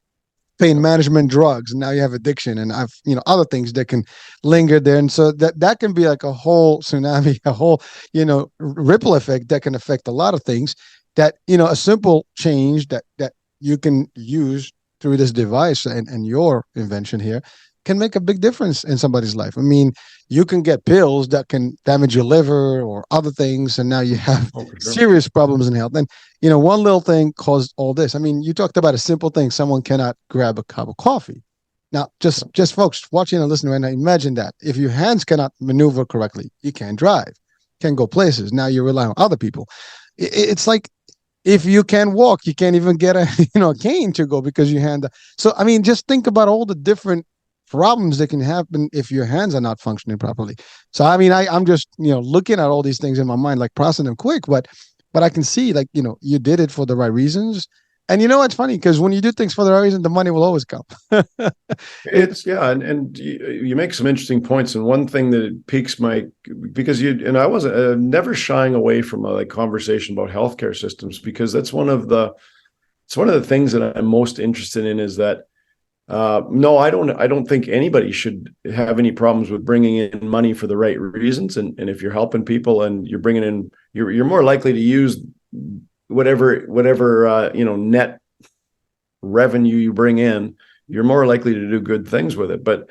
management, drugs, and now you have addiction and other things that can linger there. And so that can be like a whole tsunami, a whole, ripple effect that can affect a lot of things that, a simple change that you can use through this device and your invention here can make a big difference in somebody's life. I mean, you can get pills that can damage your liver or other things, and now you have Oh, for sure. serious problems in health. And one little thing caused all this. I mean, you talked about a simple thing: someone cannot grab a cup of coffee. Now, just folks watching and listening right now, imagine that if your hands cannot maneuver correctly, you can't drive, can't go places. Now you rely on other people. It's like if you can walk, you can't even get a a cane to go because your hand. So I mean, just think about all the different problems that can happen if your hands are not functioning properly. So I mean, I'm just looking at all these things in my mind, like processing them quick, but I can see like you did it for the right reasons. And it's funny because when you do things for the right reason, the money will always come. it, It's yeah, and you make some interesting points. And one thing that piques my because you and I wasn't never shying away from a like conversation about healthcare systems because that's one of the things that I'm most interested in is that no, I don't think anybody should have any problems with bringing in money for the right reasons. And if you're helping people and you're bringing in, you're more likely to use whatever net revenue you bring in, you're more likely to do good things with it. But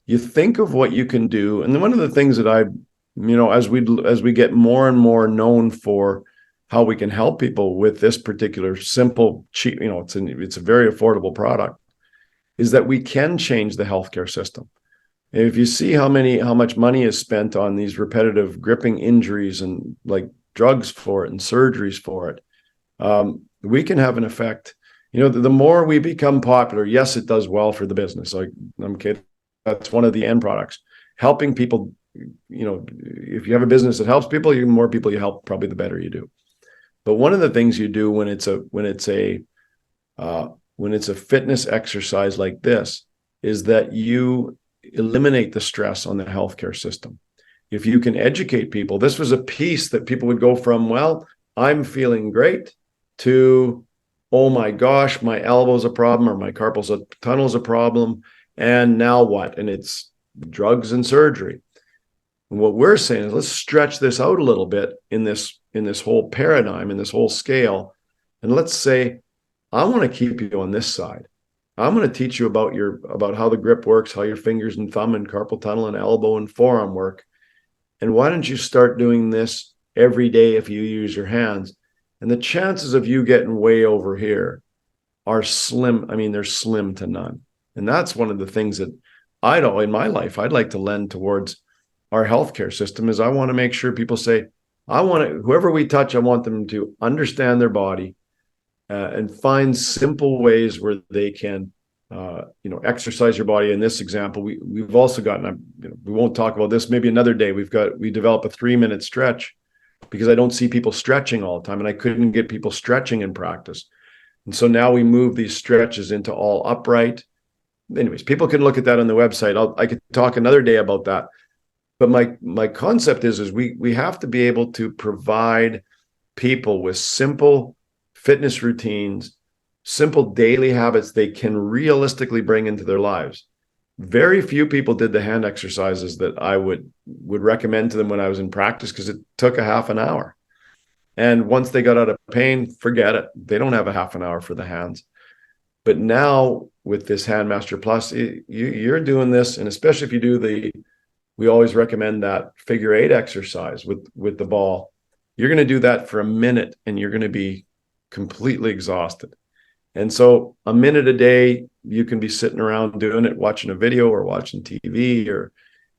you think of what you can do, and then one of the things that as we get more and more known for how we can help people with this particular simple, cheap, it's a very affordable product, is that we can change the healthcare system. If you see how much money is spent on these repetitive gripping injuries and like drugs for it and surgeries for it, we can have an effect. The more we become popular, yes, it does well for the business. Like, I'm kidding. That's one of the end products. Helping people, if you have a business that helps people, the more people you help, probably the better you do. But one of the things you do when it's a fitness exercise like this is that you eliminate the stress on the healthcare system. If you can educate people, this was a piece that people would go from, well, I'm feeling great, to, oh my gosh, my elbow's a problem or my carpal tunnel's a problem. And now what? And it's drugs and surgery. And what we're saying is let's stretch this out a little bit in this whole paradigm, in this whole scale. And let's say, I want to keep you on this side. I'm going to teach you about how the grip works, how your fingers and thumb and carpal tunnel and elbow and forearm work. And why don't you start doing this every day if you use your hands? And the chances of you getting way over here are slim. I mean, they're slim to none. And that's one of the things that in my life, I'd like to lend towards our healthcare system is I want to make sure people say, whoever we touch, I want them to understand their body and find simple ways where they can, exercise your body. In this example, we've also gotten, we won't talk about this, maybe another day. We develop a 3-minute stretch because I don't see people stretching all the time, and I couldn't get people stretching in practice. And so now we move these stretches into all upright. Anyways, people can look at that on the website. I could talk another day about that. But my concept is we have to be able to provide people with simple fitness routines, simple daily habits they can realistically bring into their lives. Very few people did the hand exercises that I would recommend to them when I was in practice because it took a half an hour. And once they got out of pain, forget it. They don't have a half an hour for the hands. But now with this Handmaster Plus, you're doing this, and especially if you do we always recommend that figure 8 exercise with the ball. You're going to do that for a minute and you're going to be completely exhausted. And so a minute a day, you can be sitting around doing it, watching a video or watching TV, or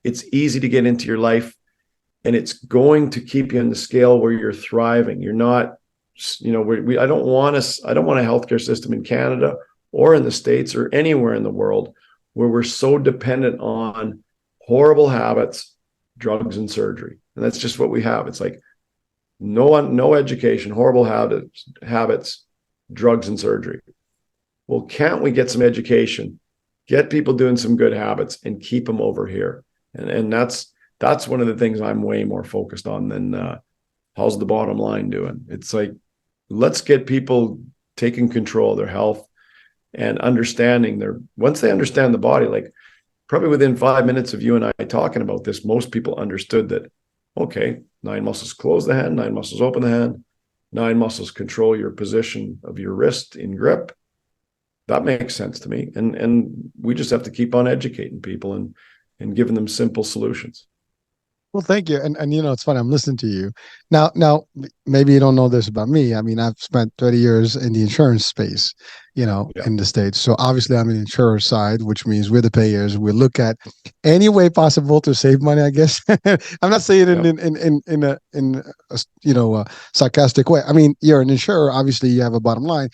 it's easy to get into your life, and it's going to keep you on the scale where you're thriving. You're not, I don't want a healthcare system in Canada or in the States or anywhere in the world where we're so dependent on horrible habits, drugs, and surgery. And that's just what we have. It's like no education, horrible habits, drugs, and surgery. Well, can't we get some education, get people doing some good habits, and keep them over here? And that's one of the things I'm way more focused on than how's the bottom line doing. It's like, let's get people taking control of their health and understanding once they understand the body, like probably within 5 minutes of you and I talking about this, most people understood that, okay, 9 muscles close the hand, 9 muscles open the hand, 9 muscles control your position of your wrist in grip. that makes sense to me. And we just have to keep on educating people and giving them simple solutions. Well, thank you. And it's funny. I'm listening to you now. Maybe you don't know this about me. I mean, I've spent 30 years in the insurance space, Yeah. in the States. So obviously, I'm an insurer side, which means we're the payers. We look at any way possible to save money. I guess I'm not saying it Yeah. in a sarcastic way. I mean, you're an insurer. Obviously, you have a bottom line,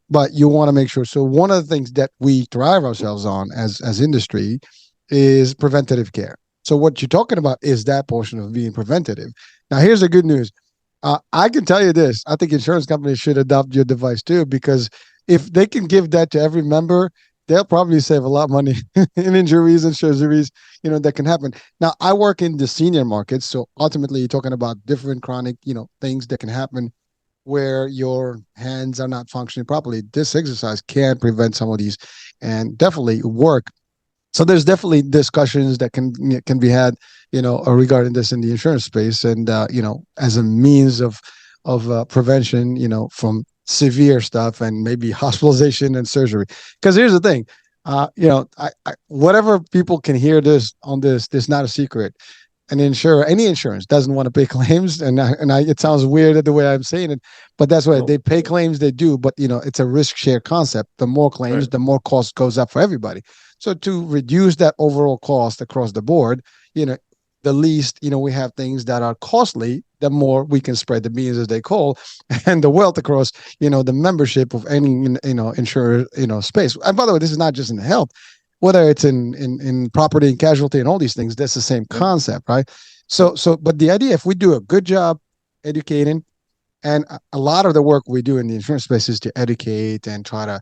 but you want to make sure. So one of the things that we thrive ourselves on as industry is preventative care. So what you're talking about is that portion of being preventative. Now, here's the good news. I can tell you this. I think insurance companies should adopt your device too, because if they can give that to every member, they'll probably save a lot of money in injuries and surgeries, that can happen. Now, I work in the senior markets. So ultimately, you're talking about different chronic, things that can happen where your hands are not functioning properly. This exercise can prevent some of these and definitely work. So there's definitely discussions that can be had, regarding this in the insurance space, and as a means of prevention, from severe stuff and maybe hospitalization and surgery. Because here's the thing, whatever people can hear this not a secret. An insurer, any insurance doesn't want to pay claims, it sounds weird the way I'm saying it, but that's why No. they pay claims. They do, but it's a risk share concept. The more claims, Right. the more cost goes up for everybody. So to reduce that overall cost across the board, the least we have things that are costly, the more we can spread the beans, as they call, and the wealth across the membership of any insurer space. And by the way, this is not just in health, whether it's in property and casualty and all these things. That's the same Yep. concept, right? So but the idea, if we do a good job educating, and a lot of the work we do in the insurance space is to educate and try to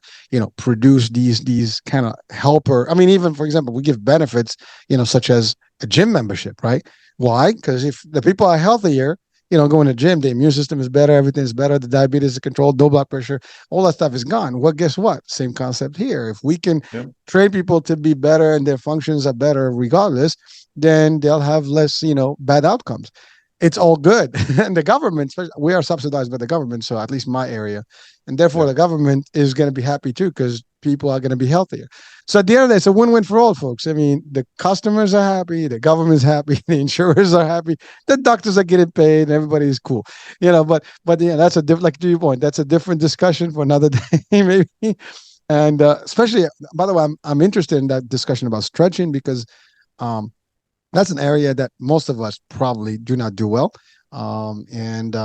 produce these kind of helper. I mean, even for example, we give benefits, such as a gym membership, right? Why? Because if the people are healthier, going to the gym, the immune system is better, everything's better, the diabetes is controlled, no blood pressure, all that stuff is gone. Well, guess what? Same concept here. If we can Yep. train people to be better and their functions are better regardless, then they'll have less bad outcomes. It's all good. And the government, we are subsidized by the government, so at least my area, and therefore Yep. the government is going to be happy too, because people are going to be healthier. So at the end of the day, it's a win-win for all folks. I mean, the customers are happy, the government's happy, the insurers are happy, the doctors are getting paid, and everybody's cool. But yeah, that's a different, like, to your point, that's a different discussion for another day, maybe. And especially, by the way, I'm interested in that discussion about stretching, because um, that's an area that most of us probably do not do well. And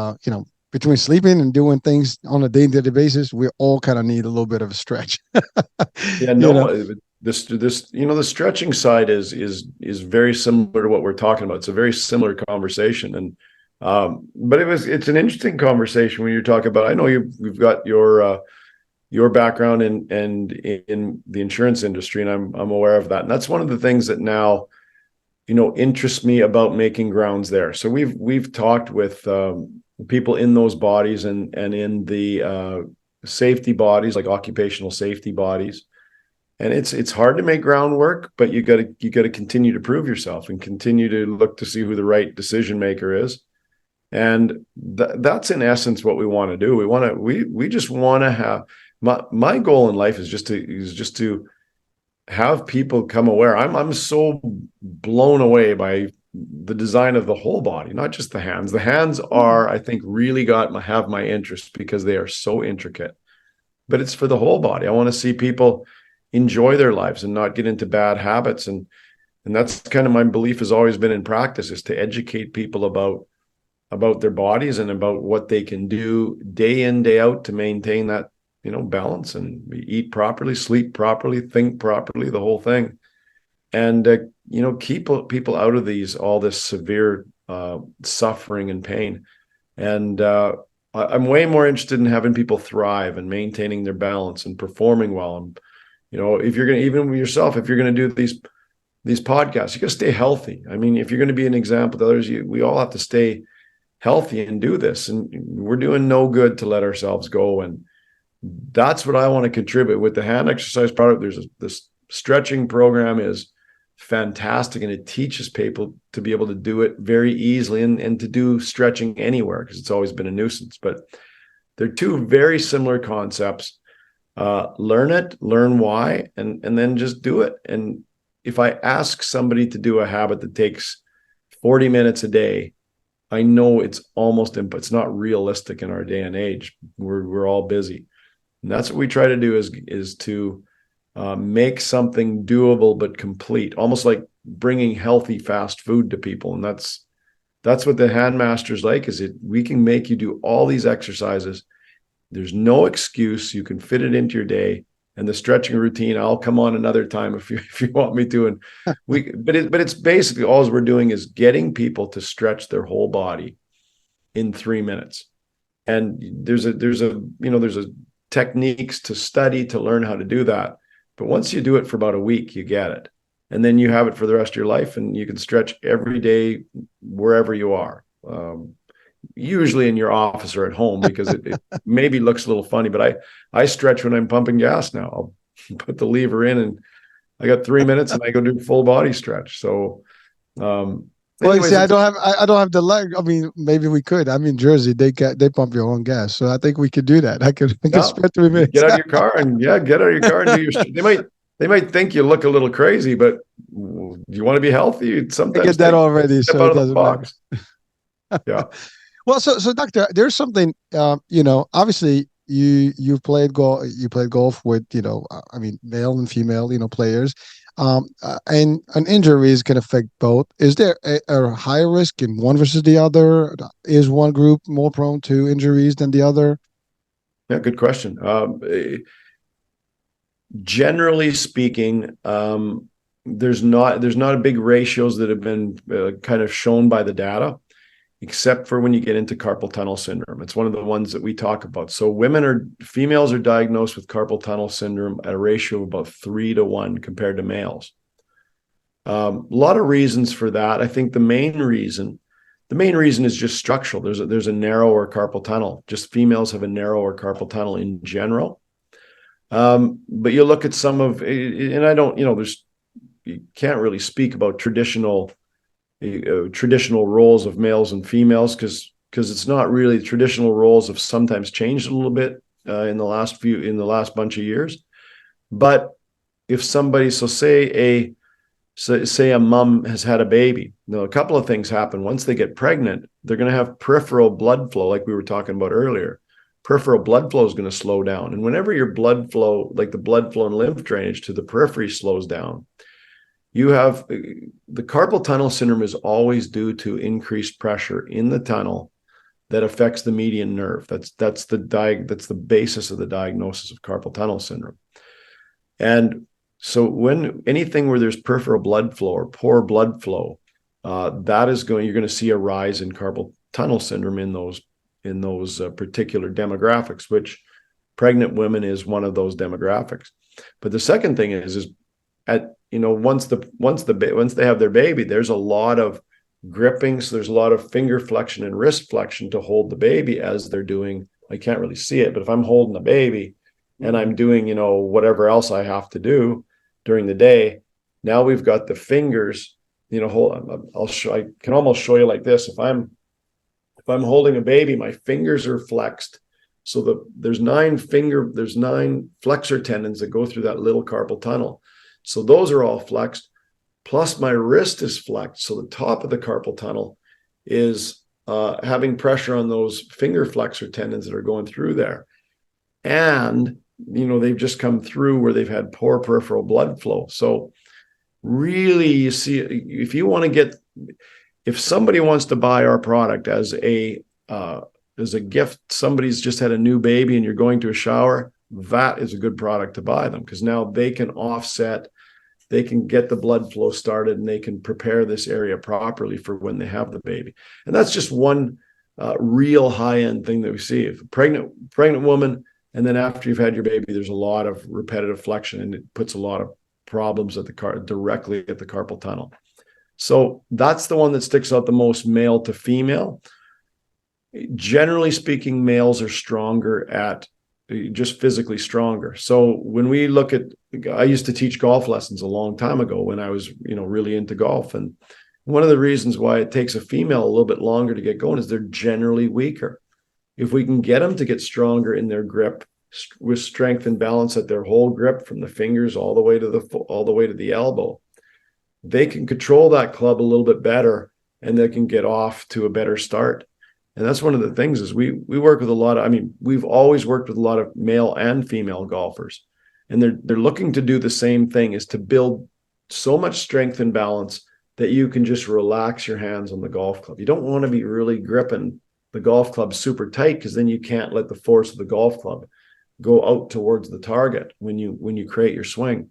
between sleeping and doing things on a day-to-day basis, we all kind of need a little bit of a stretch. Yeah, you know, no, this the stretching side is very similar to what we're talking about. It's a very similar conversation, and but it's an interesting conversation when you talk about. I know you've got your background in the insurance industry, and I'm aware of that, and that's one of the things that now interests me about making grounds there. So we've talked with people in those bodies and in the safety bodies, like occupational safety bodies. And it's hard to make groundwork, but you got to continue to prove yourself and continue to look to see who the right decision maker is. And that's in essence what we want to do. We just want to have my goal in life is just to have people come aware. I'm so blown away by the design of the whole body, not just the hands. The hands are, I think, really have my interest because they are so intricate. But it's for the whole body. I want to see people enjoy their lives and not get into bad habits. And that's kind of my belief has always been in practice, is to educate people about their bodies and about what they can do day in, day out to maintain that, balance and eat properly, sleep properly, think properly, the whole thing. And, keep people out of all this severe suffering and pain. And I'm way more interested in having people thrive and maintaining their balance and performing well. And, if you're going to, even with yourself, if you're going to do these podcasts, you got to stay healthy. I mean, if you're going to be an example to others, we all have to stay healthy and do this. And we're doing no good to let ourselves go. And that's what I want to contribute with the hand exercise product. There's this stretching program is fantastic, and it teaches people to be able to do it very easily and to do stretching anywhere, because it's always been a nuisance. But they're two very similar concepts. learn it, learn why, and then just do it. And if I ask somebody to do a habit that takes 40 minutes a day, I know it's not realistic in our day and age. We're all busy. And that's what we try to do is to make something doable but complete, almost like bringing healthy fast food to people. And that's what the handmaster's like, is it we can make you do all these exercises. There's no excuse. You can fit it into your day. And the stretching routine, I'll come on another time if you want me to. And but it's basically all we're doing is getting people to stretch their whole body in 3 minutes. And there's a techniques to study to learn how to do that. But once you do it for about a week, you get it. And then you have it for the rest of your life, and you can stretch every day wherever you are. Usually in your office or at home, because it maybe looks a little funny, but I stretch when I'm pumping gas now. I'll put the lever in and I got 3 minutes and I go do full body stretch. So, Well, you see, I don't have the leg. I mean, maybe we could. I'm in Jersey. They pump your own gas, so I think we could do that. I could spend 3 minutes. Get out of your car and get out of your car and do your. They might think you look a little crazy, but you want to be healthy. Sometimes I get that already, step so out it of the doesn't box. matter. Yeah. Well, so doctor, there's something. Obviously you played golf. You played golf with I mean, male and female players. And injuries can affect both. Is there a higher risk in one versus the other? Is one group more prone to injuries than the other? Yeah, good question. Generally speaking, there's not a big ratios that have been kind of shown by the data, except for when you get into carpal tunnel syndrome. It's one of the ones that we talk about. So females are diagnosed with carpal tunnel syndrome at a ratio of about 3-to-1 compared to males. A lot of reasons for that. I think the main reason is just structural. There's a narrower carpal tunnel. Just females have a narrower carpal tunnel in general. But you look at some of, and I don't, you can't really speak about traditional roles of males and females because it's not really. Traditional roles have sometimes changed a little bit in the last bunch of years. But if somebody, say a mom has had a baby, a couple of things happen. Once they get pregnant, they're going to have peripheral blood flow, like we were talking about earlier. Peripheral blood flow is going to slow down. And whenever your blood flow, like the blood flow and lymph drainage to the periphery slows down, you have the carpal tunnel syndrome is always due to increased pressure in the tunnel that affects the median nerve. That's the basis of the diagnosis of carpal tunnel syndrome. And so when anything where there's peripheral blood flow or poor blood flow, you're going to see a rise in carpal tunnel syndrome in those particular demographics, which pregnant women is one of those demographics. But the second thing is once they have their baby, there's a lot of gripping. So there's a lot of finger flexion and wrist flexion to hold the baby as they're doing. I can't really see it, but if I'm holding the baby and I'm doing, whatever else I have to do during the day, now we've got the fingers, I can almost show you like this. If I'm holding a baby, my fingers are flexed. So there's 9 flexor tendons that go through that little carpal tunnel. So those are all flexed, plus my wrist is flexed. So the top of the carpal tunnel is having pressure on those finger flexor tendons that are going through there. And, they've just come through where they've had poor peripheral blood flow. So really, you see, if somebody wants to buy our product as a gift, somebody's just had a new baby and you're going to a shower, that is a good product to buy them, because now they can get the blood flow started and they can prepare this area properly for when they have the baby. And that's just one real high-end thing that we see. If a pregnant woman, and then after you've had your baby, there's a lot of repetitive flexion and it puts a lot of problems directly at the carpal tunnel. So that's the one that sticks out the most, male to female. Generally speaking, males are stronger at just physically stronger. So when we look at, I used to teach golf lessons a long time ago when I was, really into golf. And one of the reasons why it takes a female a little bit longer to get going is they're generally weaker. If we can get them to get stronger in their grip with strength and balance at their whole grip from the fingers all the way to the elbow, they can control that club a little bit better, and they can get off to a better start. And that's one of the things is we work with a lot of, I mean, we've always worked with a lot of male and female golfers, and they're looking to do the same thing, is to build so much strength and balance that you can just relax your hands on the golf club. You don't want to be really gripping the golf club super tight, because then you can't let the force of the golf club go out towards the target when you create your swing.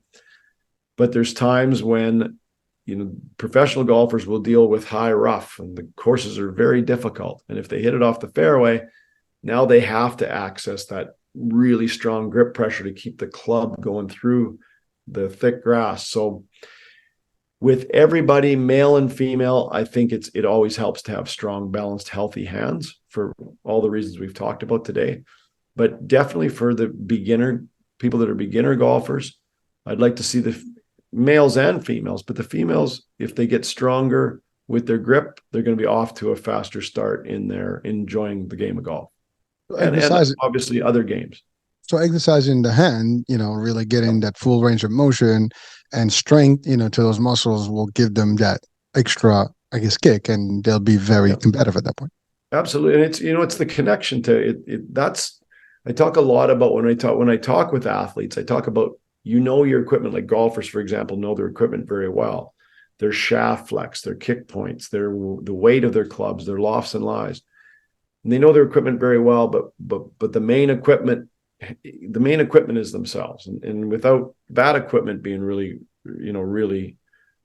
But there's times when, you know, professional golfers will deal with high rough, and the courses are very difficult. And if they hit it off the fairway, now they have to access that really strong grip pressure to keep the club going through the thick grass. So with everybody, male and female, I think it always helps to have strong, balanced, healthy hands for all the reasons we've talked about today. But definitely for the people that are beginner golfers, I'd like to see the males and females, but the females, if they get stronger with their grip, they're going to be off to a faster start in their enjoying the game of golf, and obviously other games. So exercising the hand, really getting that full range of motion and strength, to those muscles will give them that extra, I guess, kick, and they'll be very competitive at that point. Absolutely. And it's the connection to it. That's, I talk a lot about when I talk with athletes, I talk about, your equipment, like golfers, for example, know their equipment very well. Their shaft flex, their kick points, the weight of their clubs, their lofts and lies. And they know their equipment very well, but the main equipment is themselves. And without that equipment being really,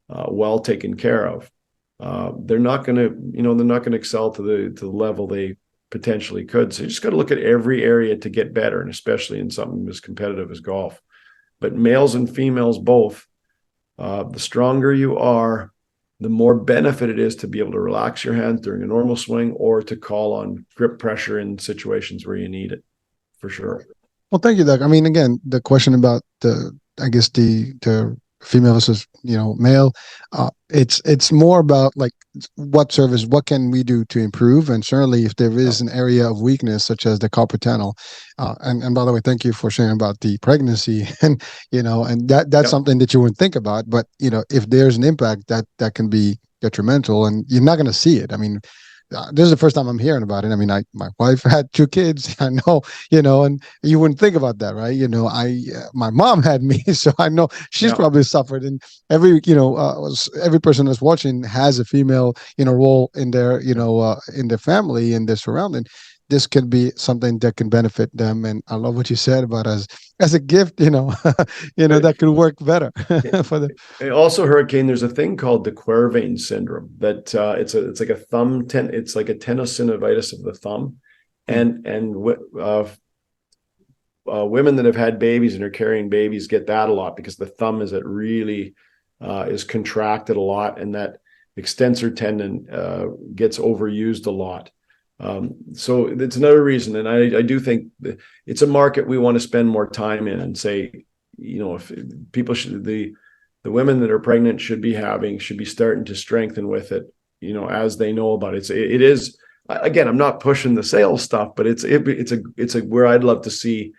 well taken care of, they're not going to excel to the level they potentially could. So you just got to look at every area to get better, and especially in something as competitive as golf. But males and females both, the stronger you are, the more benefit it is to be able to relax your hands during a normal swing, or to call on grip pressure in situations where you need it, for sure. Well, thank you, Doug. I mean, again, the question about the female versus male, it's more about like what can we do to improve, and certainly if there is an area of weakness such as the carpal tunnel, and by the way, thank you for sharing about the pregnancy, and and that's something that you wouldn't think about, but if there's an impact that can be detrimental, and you're not going to see it. I mean, this is the first time I'm hearing about it. I mean, my wife had 2 kids. I know, and you wouldn't think about that, right? My mom had me, so I know she's probably suffered. And every person that's watching has a female, role in their, in their family, in their surrounding. This could be something that can benefit them. And I love what you said about as a gift, that could work better for them. Also, Hurricane, there's a thing called the Quervain syndrome that it's like a it's like a tenosynovitis of the thumb, and women that have had babies and are carrying babies get that a lot, because the thumb is is contracted a lot, and that extensor tendon gets overused a lot. So it's another reason. And I do think that it's a market we want to spend more time in, and say, if people the women that are pregnant should be starting to strengthen with it, as they know about it. It is, again, I'm not pushing the sales stuff, but it's where I'd love to see,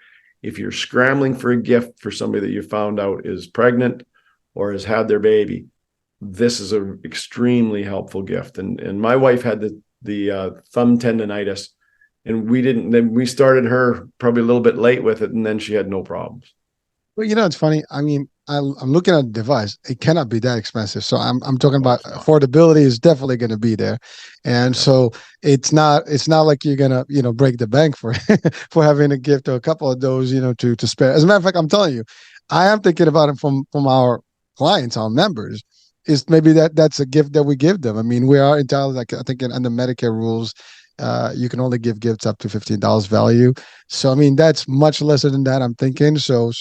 if you're scrambling for a gift for somebody that you found out is pregnant or has had their baby, this is an extremely helpful gift. And my wife had the thumb tendonitis, and we started her probably a little bit late with it, and then she had no problems. Well, it's funny. I mean, I'm looking at the device. It cannot be that expensive. So I'm talking about affordability is definitely going to be there, and so it's not like you're gonna break the bank for for having a gift or a couple of those to spare. As a matter of fact, I'm telling you, I am thinking about it from our clients, our members. Is maybe that's a gift that we give them. I mean, we are entitled, like I think under Medicare rules, you can only give gifts up to $15 value. So I mean, that's much lesser than that, I'm thinking. So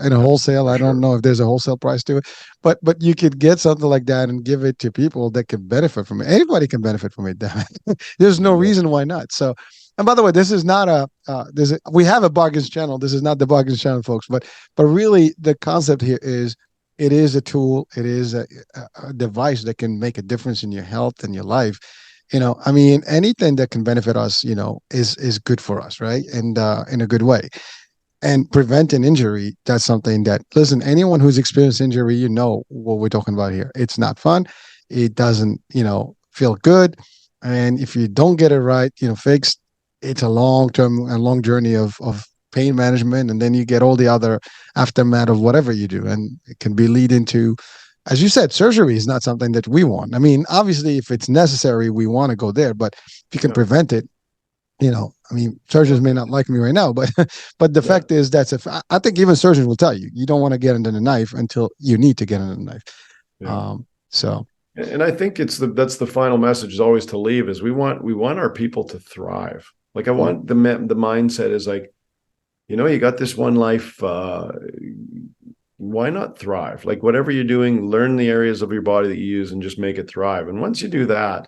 in a wholesale, I don't know if there's a wholesale price to it, but you could get something like that and give it to people that can benefit from it. Anybody can benefit from it. Damn it. There's no reason why not. So, and by the way, this is not we have a bargains channel. This is not the bargains channel, folks. But really, the concept here is, it is a tool. It is a device that can make a difference in your health and your life. I mean, anything that can benefit us, is good for us, right? And in a good way. and preventing injury, that's something that, listen, anyone who's experienced injury, you know what we're talking about here. It's not fun. It doesn't, feel good. And if you don't get it right, fixed, it's a long journey of pain management. And then you get all the other aftermath of whatever you do. And it can be lead into, as you said, surgery is not something that we want. I mean, obviously, if it's necessary, we want to go there. But if you can Yeah. prevent it, I mean, surgeons may not like me right now, but the Yeah. fact is I think even surgeons will tell you, you don't want to get into the knife until you need to get into the knife. Yeah. So And I think that's the final message is always to leave is we want our people to thrive. Like I want the mindset is like, you got this one life. Why not thrive? Like whatever you're doing, learn the areas of your body that you use and just make it thrive. And once you do that,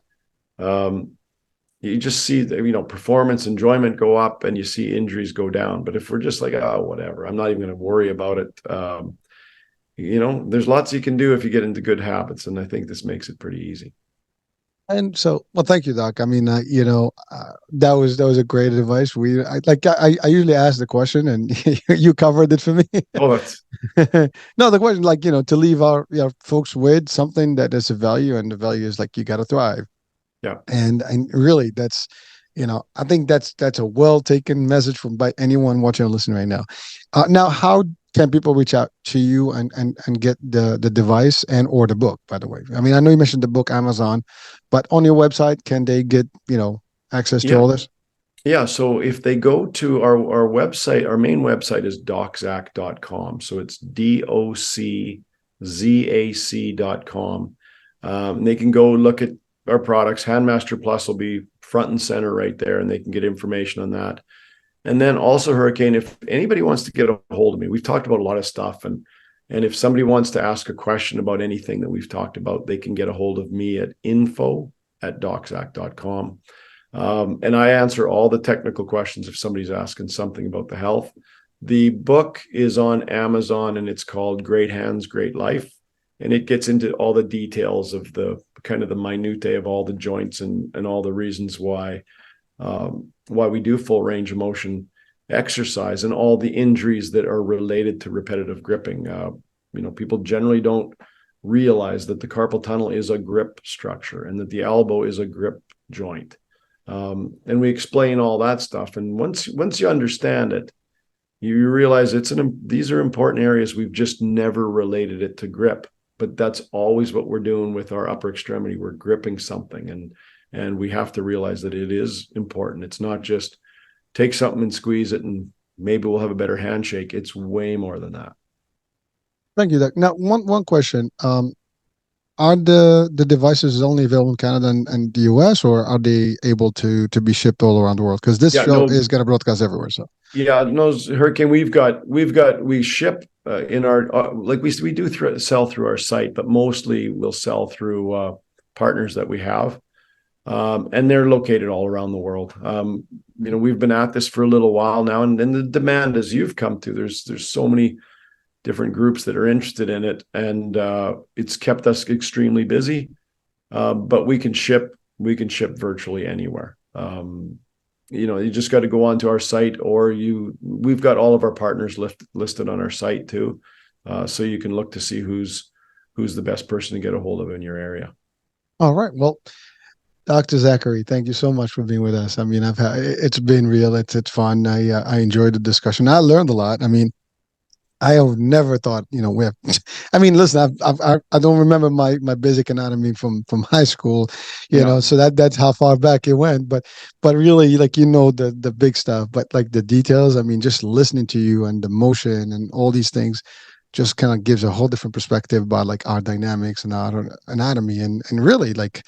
you just see the, performance, enjoyment go up, and you see injuries go down. But if we're just like, oh, whatever, I'm not even going to worry about it. There's lots you can do if you get into good habits, and I think this makes it pretty easy. and so, well, thank you, Doc. I mean, that was a great advice. I usually ask the question, and you covered it for me. Oh, that's No, the question, like, to leave our folks with something that is a value, and the value is like you got to thrive. yeah. And really, that's, I think that's a well taken message from by anyone watching or listening right now. Now, how can people reach out to you and get the device and or the book? By the way, I mean, I know you mentioned the book Amazon, but on your website, can they get access to Yeah. all this? Yeah. So if they go to our website, our main website is doczac.com. So it's doczac.com. They can go look at our products. Handmaster Plus will be front and center right there, and they can get information on that. And then also Hurricane, if anybody wants to get a hold of me, we've talked about a lot of stuff. And if somebody wants to ask a question about anything that we've talked about, they can get a hold of me at info@doczac.com. And I answer all the technical questions if somebody's asking something about the health. The book is on Amazon, and it's called Great Hands, Great Life. And it gets into all the details of the kind of the minutiae of all the joints and all the reasons why we do full range of motion exercise and all the injuries that are related to repetitive gripping. People generally don't realize that the carpal tunnel is a grip structure and that the elbow is a grip joint. And we explain all that stuff. And once you understand it, you realize these are important areas. We've just never related it to grip, but that's always what we're doing with our upper extremity. We're gripping something, and we have to realize that it is important. It's not just take something and squeeze it and maybe we'll have a better handshake. It's way more than that. Thank you, Doc. Now, one question. Are the devices only available in Canada and the US, or are they able to be shipped all around the world? Because this show is going to broadcast everywhere. So yeah, no, Hurricane, we ship in our like we do sell through our site, but mostly we'll sell through partners that we have. And they're located all around the world. We've been at this for a little while now, and the demand, as you've come to, there's so many different groups that are interested in it, and it's kept us extremely busy. But we can ship virtually anywhere. You just got to go onto our site, or we've got all of our partners listed on our site too, so you can look to see who's the best person to get a hold of in your area. all right, well, Dr. Zachary, thank you so much for being with us. I mean, it's been real. It's fun. I enjoyed the discussion. I learned a lot. I mean, I have never thought, we have. I mean, listen, I don't remember my basic anatomy from high school, so that's how far back it went. But really, like, the big stuff, but like the details. I mean, just listening to you and the motion and all these things just kind of gives a whole different perspective about like our dynamics and our anatomy, and really like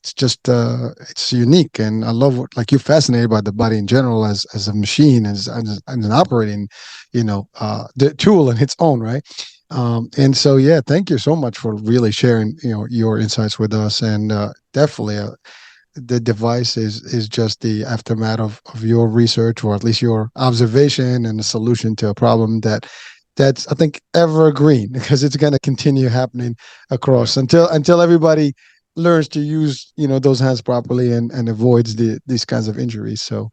it's just it's unique. And I love like you're fascinated by the body in general as a machine, as an operating the tool in its own right. And so yeah, thank you so much for really sharing your insights with us. And definitely the device is just the aftermath of your research, or at least your observation and a solution to a problem that's I think evergreen, because it's going to continue happening across until everybody learns to use those hands properly and avoids these kinds of injuries. So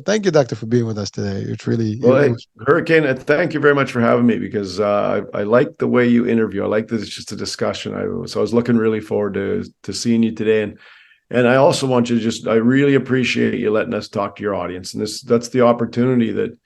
thank you, doctor, for being with us today. It's really Well, it hey, was Hurricane, thank you very much for having me because I like the way you interview. I like that it's just a discussion. So I was looking really forward to seeing you today, and I also want you to I really appreciate you letting us talk to your audience, and that's the opportunity that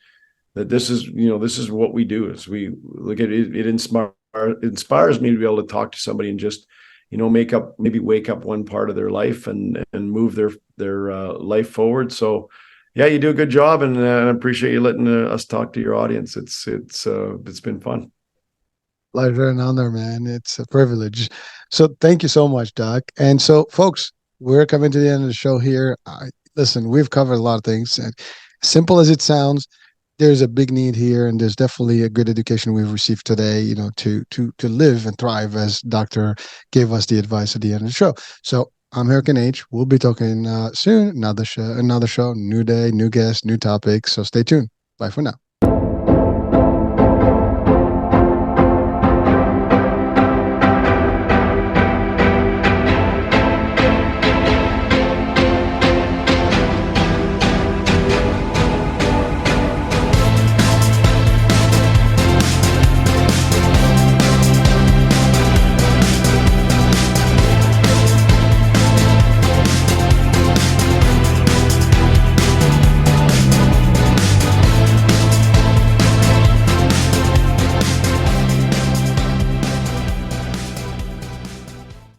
this is what we do. Is we look at it, inspires me to be able to talk to somebody and just maybe wake up one part of their life and move their life forward. So yeah, you do a good job, and I appreciate you letting us talk to your audience. It's been fun. pleasure and honor, man. It's a privilege. So thank you so much, Doc. And so, folks, we're coming to the end of the show here. Listen, we've covered a lot of things, and simple as it sounds, there's a big need here, and there's definitely a good education we've received today, to live and thrive, as Doctor gave us the advice at the end of the show. So I'm Hurricane H. We'll be talking soon. Another show, new day, new guest, new topic. So stay tuned. Bye for now.